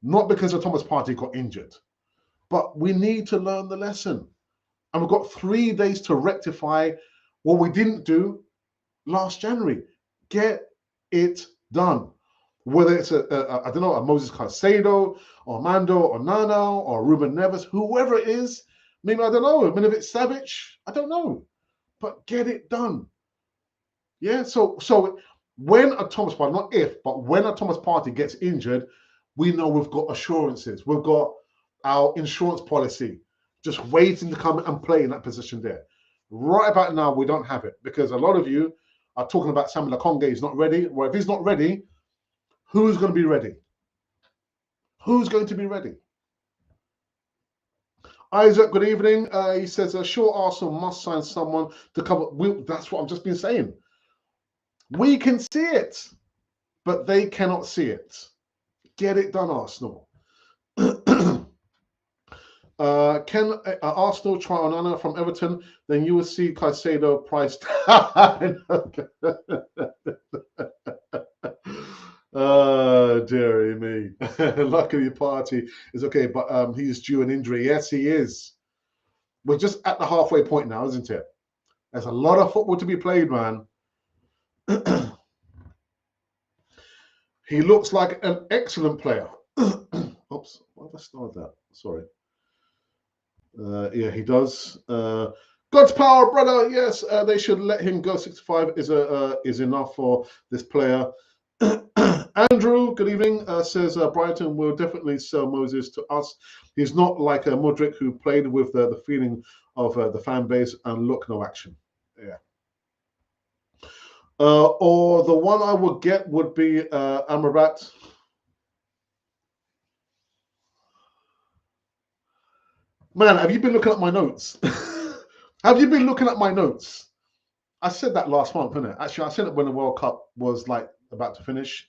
Not because of Thomas Partey got injured. But we need to learn the lesson. And we've got 3 days to rectify what we didn't do last January. Get it done. Whether it's a Moises Caicedo, or Armando, or Nana, or Ruben Neves, whoever it is, maybe, I don't know, a minute Savage, I don't know. But get it done. Yeah, so when a Thomas Partey, not if, but when a Thomas Partey gets injured, we know we've got assurances. We've got our insurance policy just waiting to come and play in that position there. Right about now, we don't have it because a lot of you are talking about Sambi Lokonga. He's not ready. Well, if he's not ready, who's going to be ready? Who's going to be ready? Isaac, good evening. He says, sure, Arsenal must sign someone to cover. That's what I've just been saying. We can see it, but they cannot see it. Get it done, Arsenal. Can Arsenal try Onana from Everton? Then you will see Caicedo priced. Dearie me. Luckily, Partey is okay, but he's due an injury. Yes, he is. We're just at the halfway point now, isn't it? There's a lot of football to be played, man. He looks like an excellent player. Oops, why have I started that? Sorry. Yeah, he does. God's power, brother. Yes, they should let him go. 65 is enough for this player. Andrew, good evening. Says Brighton will definitely sell Moses to us. He's not like Modric, who played with the feeling of the fan base and look, no action. Yeah. Or the one I would get would be Amrabat. Man, have you been looking at my notes? Have you been looking at my notes? I said that last month, didn't it? Actually, I said it when the World Cup was like about to finish.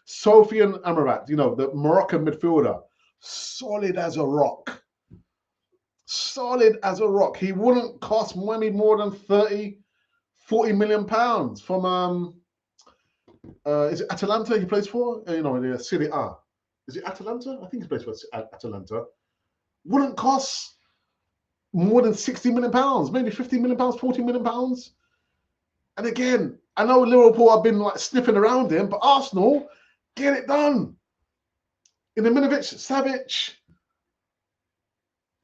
Sofian Amrabat, the Moroccan midfielder, solid as a rock. Solid as a rock. He wouldn't cost money more than 30, 40 million pounds from is it Atalanta he plays for? The Serie A. Is it Atalanta? I think he plays for Atalanta. Wouldn't cost more than 60 million pounds, maybe 50 million pounds, 40 million pounds. And again, I know Liverpool have been like sniffing around him, but Arsenal, get it done. Ibrahimovic, Savic,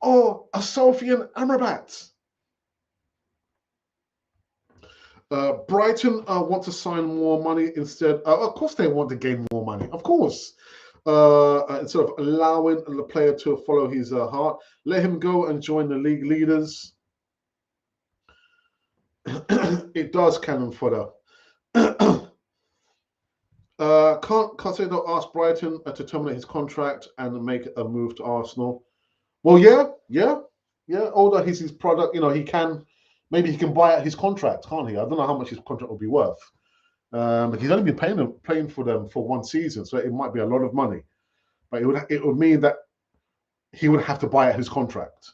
or a Sofian Amrabat. Brighton want to sign more money instead. Of course, they want to gain more money. Of course. Instead of allowing the player to follow his heart, let him go and join the league leaders. It does cannon fodder. Can't Caicedo ask Brighton to terminate his contract and make a move to Arsenal? Well, yeah. Although he's his product, he can. Maybe he can buy out his contract, can't he? I don't know how much his contract will be worth. But he's only been playing for them for one season, so it might be a lot of money. But it would mean that he would have to buy out his contract.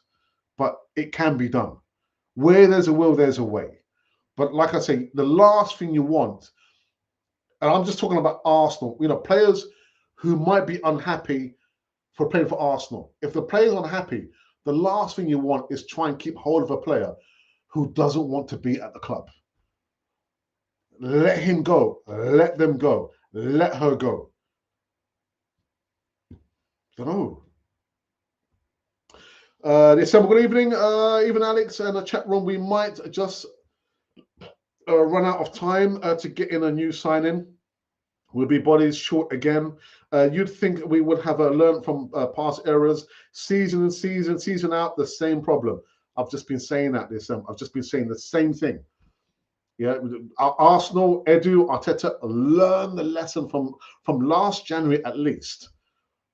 But it can be done. Where there's a will, there's a way. But like I say, the last thing you want, and I'm just talking about Arsenal, players who might be unhappy for playing for Arsenal. If the player's unhappy, the last thing you want is try and keep hold of a player who doesn't want to be at the club. Let him go. Let them go. Let her go. I don't know. December, good evening. Even Alex and the chat room, we might just run out of time to get in a new sign-in. We'll be bodies short again. You'd think we would have learned from past errors. Season in, season out, the same problem. I've just been saying that I've just been saying the same thing. Yeah, Arsenal, Edu, Arteta, learn the lesson from last January at least.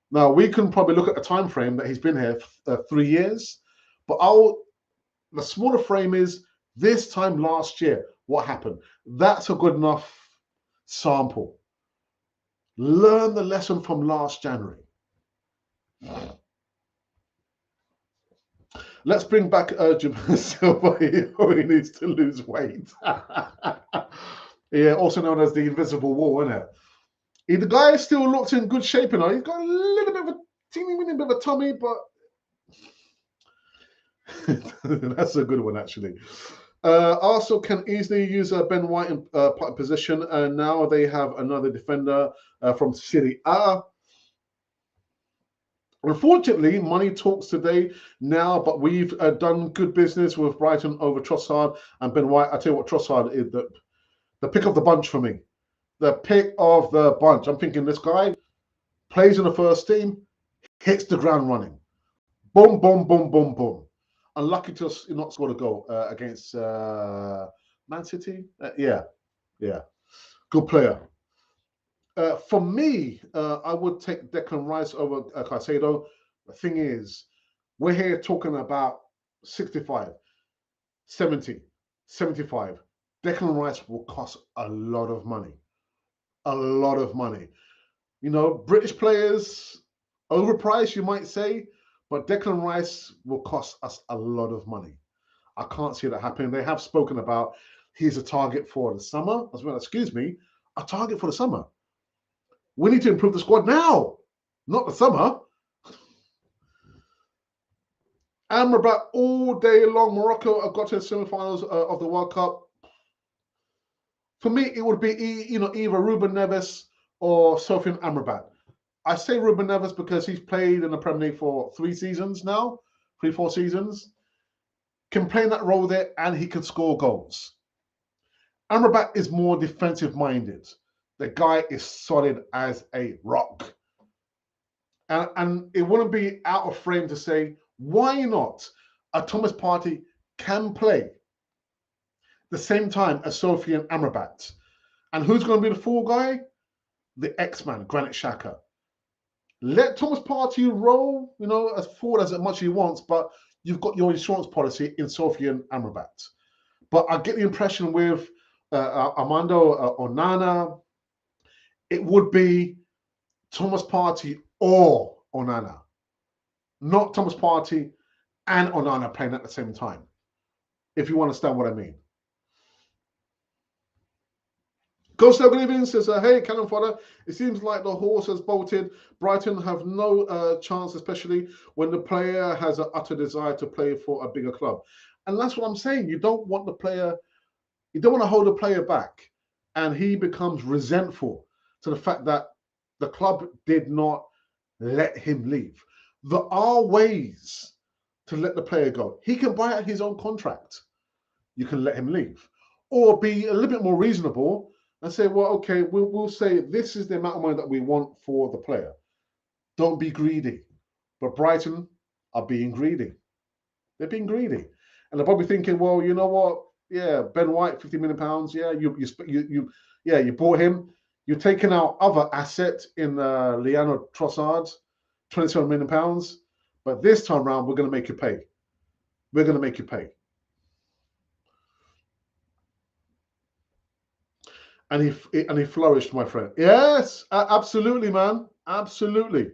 Now, we can probably look at the time frame that he's been here 3 years, but the smaller frame is this time last year, what happened? That's a good enough sample. Learn the lesson from last January. Let's bring back Jim Silva. He needs to lose weight. Yeah, also known as the invisible wall, isn't it? The guy still looks in good shape, He's got a little bit of a teeny bit of a tummy, but that's a good one, actually. Arsenal can easily use Ben White in position, and now they have another defender from Serie A. Unfortunately, money talks today now, but we've done good business with Brighton over Trossard and Ben White. I tell you what, Trossard is the pick of the bunch for me. The pick of the bunch. I'm thinking this guy plays in the first team, hits the ground running. Boom, boom, boom, boom, boom. Unlucky to not score a goal against Man City. Yeah. Good player. For me, I would take Declan Rice over Caicedo. The thing is, we're here talking about 65, 70, 75. Declan Rice will cost a lot of money. A lot of money. British players, overpriced, you might say, but Declan Rice will cost us a lot of money. I can't see that happening. They have spoken about he's a target for the summer as well. Excuse me, a target for the summer. We need to improve the squad now, not the summer. Amrabat all day long. Morocco have got to the semi-finals of the World Cup. For me, it would be either Ruben Neves or Sofian Amrabat. I say Ruben Neves because he's played in the Premier League for 3 seasons now, 4 seasons. Can play in that role there, and he can score goals. Amrabat is more defensive-minded. The guy is solid as a rock. And it wouldn't be out of frame to say, why not a Thomas Partey can play the same time as Sofian Amrabat? And who's going to be the fall guy? The X-Man, Granit Xhaka. Let Thomas Partey roll, as forward as much as he wants, but you've got your insurance policy in Sofian Amrabat. But I get the impression with Armando Onana, it would be Thomas Partey or Onana, not Thomas Partey and Onana playing at the same time, if you understand what I mean. Ghost Good evening says, hey, Cannon Fodder, it seems like the horse has bolted. Brighton have no chance, especially when the player has an utter desire to play for a bigger club. And that's what I'm saying. You don't want the player, you don't want to hold the player back. And he becomes resentful to the fact that the club did not let him leave. There are ways to let the player go. He can buy out his own contract. You can let him leave. Or be a little bit more reasonable and say, well, okay, we'll say this is the amount of money that we want for the player. Don't be greedy. But Brighton are being greedy. They're being greedy. And they're probably thinking, well, you know what? Yeah, Ben White, £50 million. Yeah, you bought him. You're taking out other asset in Leandro Trossard, £27 million. But this time around, we're going to make you pay. We're going to make you pay. And he flourished, my friend. Yes, absolutely, man. Absolutely.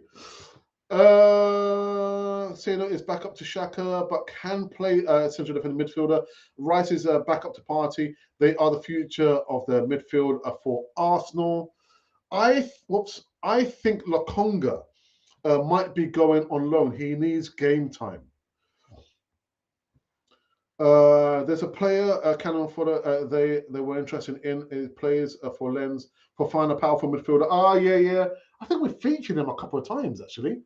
Caicedo is back up to Xhaka, but can play central defender midfielder. Rice is back up to Partey. They are the future of the midfield for Arsenal. I think Lokonga might be going on loan. He needs game time. There's a player, Cannon Fodder, they were interested in players for Lens for finding a powerful midfielder. Oh, yeah. I think we featured him a couple of times, actually.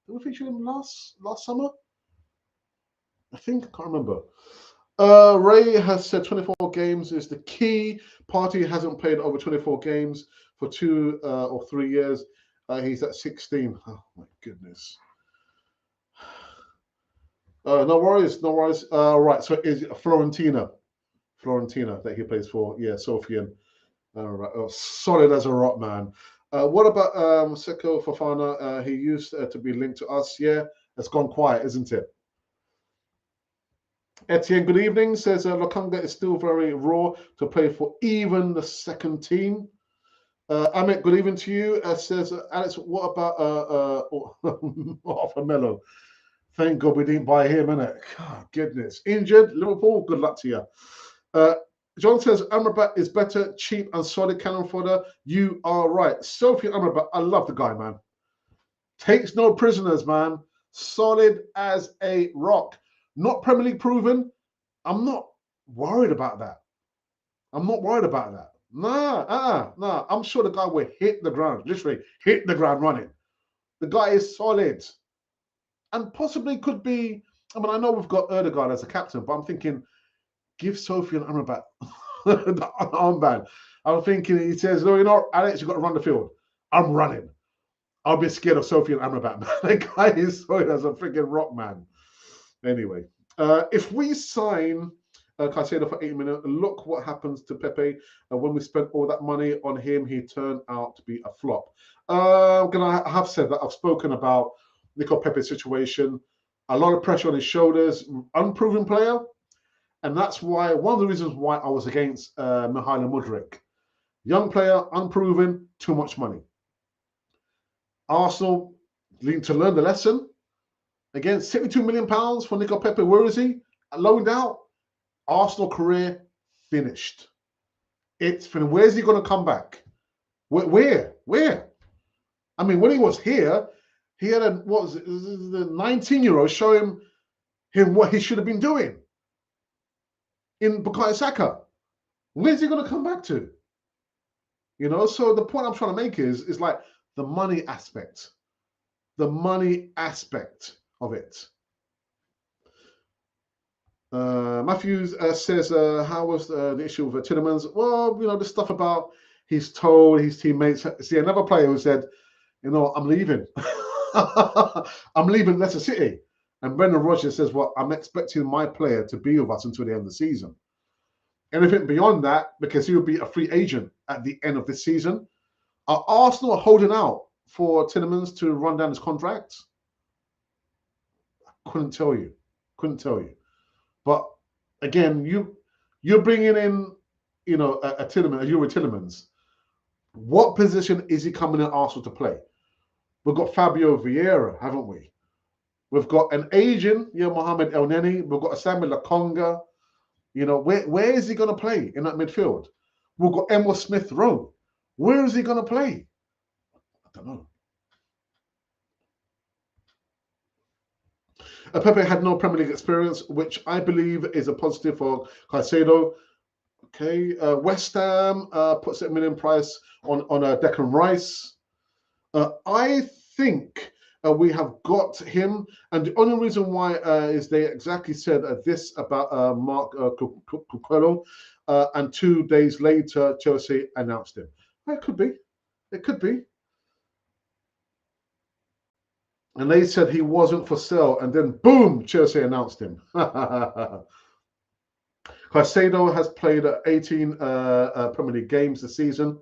Did we feature him last summer? I think, I can't remember. Ray has said 24 games is the key. Partey hasn't played over 24 games for 2 or 3 years. He's at 16. Oh, my goodness. No worries. Right, so is Florentina that he plays for? Yeah, Sofian. Right. Solid as a rock, man. What about Seko Fofana? He used to be linked to us. Yeah, it's gone quiet, isn't it? Etienne, good evening. Says Lokonga is still very raw to play for even the second team. Amit, good evening to you. Says Alex, what about Arthur Mello? Thank God we didn't buy him, innit? God, goodness. Injured, Liverpool, good luck to you. John says, Amrabat is better, cheap and solid cannon fodder. You are right. Sophie Amrabat, I love the guy, man. Takes no prisoners, man. Solid as a rock. Not Premier League proven. I'm not worried about that. Nah. I'm sure the guy will hit the ground, literally hit the ground running. The guy is solid. And possibly could be, I know we've got Erdegaard as a captain, but I'm thinking, give Sophie and Amrabat the armband. I'm thinking, he says, no, Alex, you've got to run the field. I'm running. I'll be scared of Sophie and Amrabat. The guy is solid as a freaking rock, man. Anyway, if we sign Caicedo for 80 million, look what happens to Pepe. When we spent all that money on him, he turned out to be a flop. I have said that. I've spoken about Nico Pepe's situation. A lot of pressure on his shoulders. Unproven player. And that's why, one of the reasons why I was against Mihailo Mudryk. Young player, unproven, too much money. Arsenal need to learn the lesson. Again, £72 million for Nico Pepe. Where is he? Loaned out. Arsenal career finished. It's finished. Where's he going to come back? Where? I mean, when he was here, he had a what was it? The 19-year-old show him what he should have been doing in Bukayo Saka. Where's he going to come back to? You know, so the point I'm trying to make is like the money aspect. The money aspect of it. Matthews says, how was the issue with Tielemans? Well, you know, the stuff about he's told his teammates. See, another player who said, you know, I'm leaving. I'm leaving Leicester City. And Brendan Rodgers says, well, I'm expecting my player to be with us until the end of the season. Anything beyond that, because he will be a free agent at the end of this season. Are Arsenal holding out for Tielemans to run down his contract? Couldn't tell you. Couldn't tell you. But again, you're bringing in, you know, a Tielemans, a Euro Tielemans. What position is he coming at Arsenal to play? We've got Fabio Vieira, haven't we? We've got an Asian, Mohamed El Neni. We've got a Sambi Lokonga. You know, where is he going to play in that midfield? We've got Emil Smith Rowe. Where is he going to play? I don't know. Pepe had no Premier League experience, which I believe is a positive for Caicedo. Okay, West Ham puts $1 million price on Declan Rice. I think we have got him, and the only reason why is they exactly said this about Mark Cucurella, and 2 days later Chelsea announced him. It could be. It could be. And they said he wasn't for sale, and then boom, Chelsea announced him. Caicedo has played 18 Premier League games this season.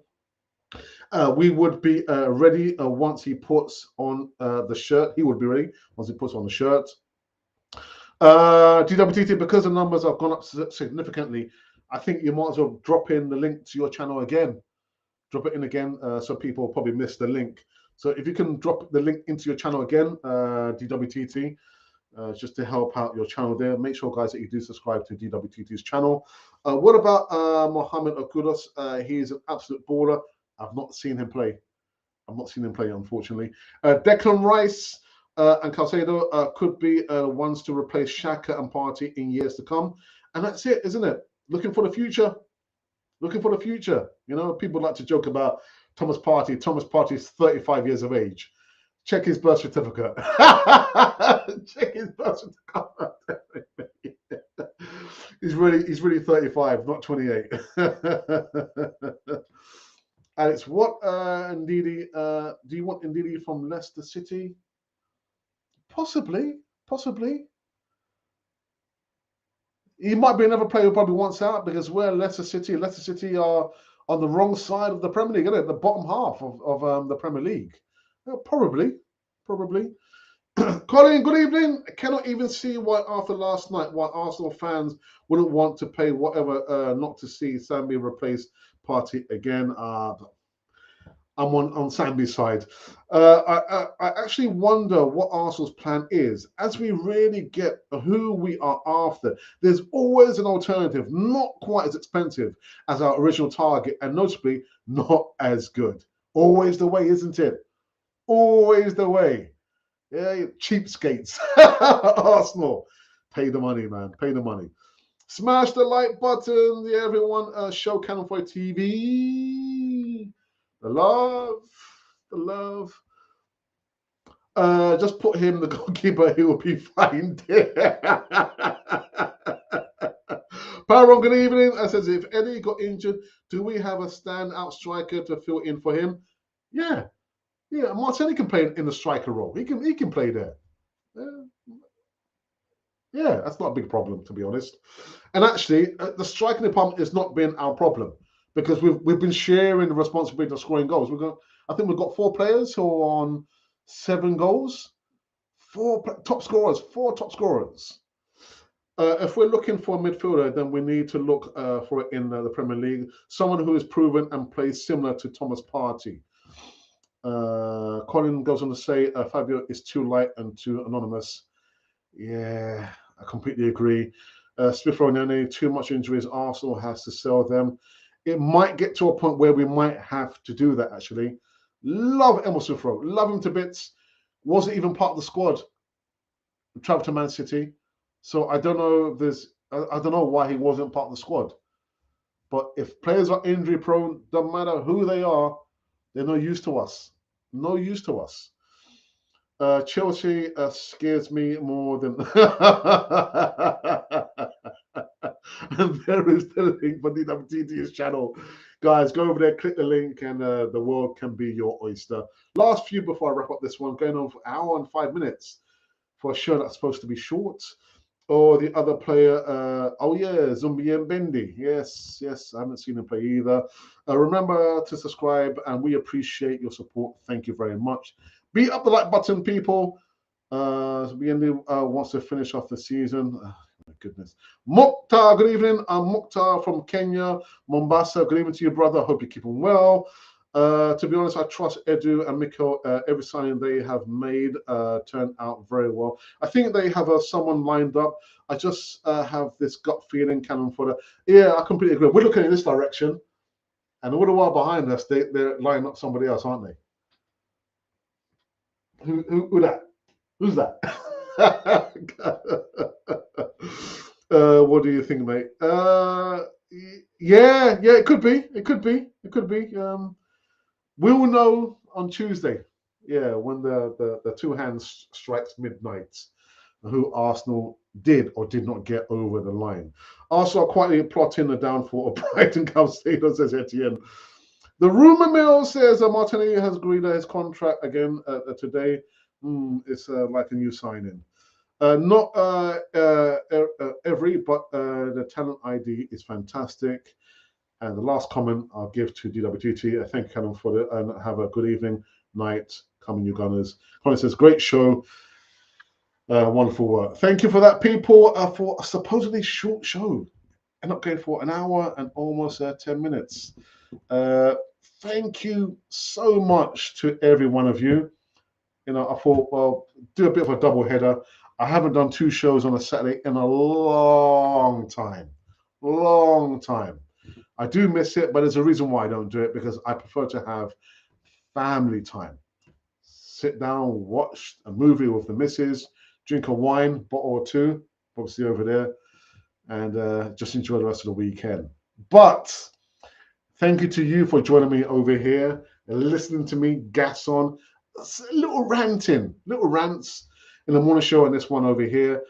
We would be ready once he puts on the shirt. He would be ready once he puts on the shirt. DWTT, because the numbers have gone up significantly, I think you might as well drop in the link to your channel again. Drop it in again, so people probably missed the link. So if you can drop the link into your channel again, DWTT, just to help out your channel there. Make sure, guys, that you do subscribe to DWTT's channel. What about Mohamed Okudos? He's an absolute baller. I've not seen him play. I've not seen him play, unfortunately. Declan Rice and Caicedo could be ones to replace Xhaka and Partey in years to come. And that's it, isn't it? Looking for the future. Looking for the future. You know, people like to joke about Thomas Partey. Thomas Partey is 35 years of age. Check his birth certificate. Check his birth certificate. He's really 35, not 28. Alex, what Ndidi? Do you want Ndidi from Leicester City? Possibly. He might be another player who probably wants out, because we're Leicester City. Leicester City are on the wrong side of the Premier League, isn't it? The bottom half of the Premier League. Probably. Colin, good evening. I cannot even see why after last night, why Arsenal fans wouldn't want to pay whatever not to see Sambi replace Partey again. I'm on Sambi's side. I actually wonder what Arsenal's plan is. As we really get who we are after, there's always an alternative, not quite as expensive as our original target, and notably not as good. Always the way, isn't it? Always the way. Yeah, cheapskates. Arsenal. Pay the money, man. Pay the money. Smash the like button. Yeah, everyone. Show Canon 4 TV. The love. Just put him the goalkeeper. He will be fine. Pyron, good evening. I says, if Eddie got injured, do we have a standout striker to fill in for him? Yeah. Martinelli can play in the striker role. He can play there. Yeah, that's not a big problem, to be honest. And actually, the striking department has not been our problem, because we've been sharing the responsibility of scoring goals. I think we've got 4 players who are on 7 goals. 4 top scorers. If we're looking for a midfielder, then we need to look for it in the Premier League. Someone who is proven and plays similar to Thomas Partey. Colin goes on to say Fabio is too light and too anonymous. Yeah, I completely agree. Smith Rowe, too much injuries. Arsenal has to sell them. It might get to a point where we might have to do that, actually. Love Emil Smith-Rowe. Love him to bits. Wasn't even part of the squad. Traveled to Man City. So I don't know if there's, I don't know why he wasn't part of the squad. But if players are injury prone, doesn't matter who they are, they're no use to us. No use to us. Chelsea scares me more than. And there is the link for DWTT's channel. Guys, go over there, click the link, and the world can be your oyster. Last few before I wrap up this one, going on for an hour and 5 minutes for a show that's supposed to be short. Or the other player, oh yeah, Zumbi and Bendy. Yes, I haven't seen him play either. Remember to subscribe, and we appreciate your support. Thank you very much. Beat up the like button, people. Zumbi wants to finish off the season. Oh, my goodness. Mukhtar, good evening. I'm Mukhtar from Kenya, Mombasa. Good evening to you, brother. Hope you're keeping well. To be honest, I trust Edu and Mikkel. Every signing they have made turned out very well. I think they have someone lined up. I just have this gut feeling, Cannon Fodder. Yeah, I completely agree. We're looking in this direction, and a little while behind us, they're lining up somebody else, aren't they? Who that? Who's that? What do you think, mate? Yeah, it could be. It could be. We'll know on Tuesday, yeah, when the two hands strikes midnight, who Arsenal did or did not get over the line. Arsenal are quietly plotting the downfall of Brighton, Caicedo, says Etienne. The rumor mill says Martinelli has agreed to his contract again today. It's like a new signing. Not every, but the talent ID is fantastic. And the last comment I'll give to DWTT, thank you, Cannon, for it, and have a good evening, night, coming you Gunners. Colin says, great show, wonderful work. Thank you for that, people, for a supposedly short show. I'm not going for an hour and almost 10 minutes. Thank you so much to every one of you. You know, I thought, well, do a bit of a double header. I haven't done 2 shows on a Saturday in a long time. I do miss it, but there's a reason why I don't do it, because I prefer to have family time. Sit down, watch a movie with the missus, drink a wine, bottle or 2, obviously over there, and just enjoy the rest of the weekend. But thank you to you for joining me over here and listening to me gas on. Little rants in the morning show and this one over here,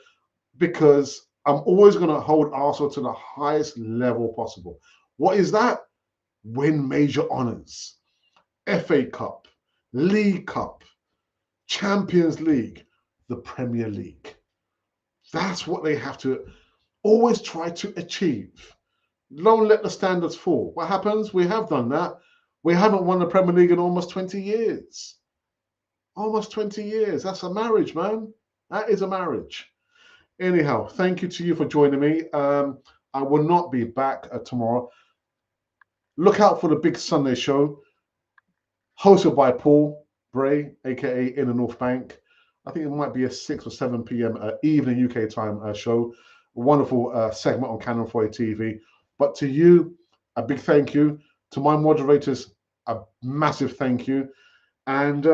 because I'm always going to hold Arsenal to the highest level possible. What is that? Win major honours. FA Cup, League Cup, Champions League, the Premier League. That's what they have to always try to achieve. Don't let the standards fall. What happens? We have done that. We haven't won the Premier League in almost 20 years. Almost 20 years. That's a marriage, man. That is a marriage. Anyhow, thank you to you for joining me. I will not be back tomorrow. Look out for the big Sunday show, hosted by Paul Bray, aka In the North Bank. I think it might be a 6 or 7 p.m. Evening UK time show. A wonderful segment on Cannon Foy TV. But to you, a big thank you. To my moderators, a massive thank you. And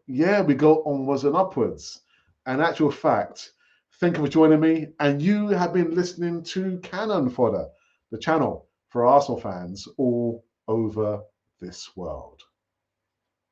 yeah, we go onwards and upwards. And actual fact, thank you for joining me. And you have been listening to Cannon Fodder, the channel for Arsenal fans all over this world.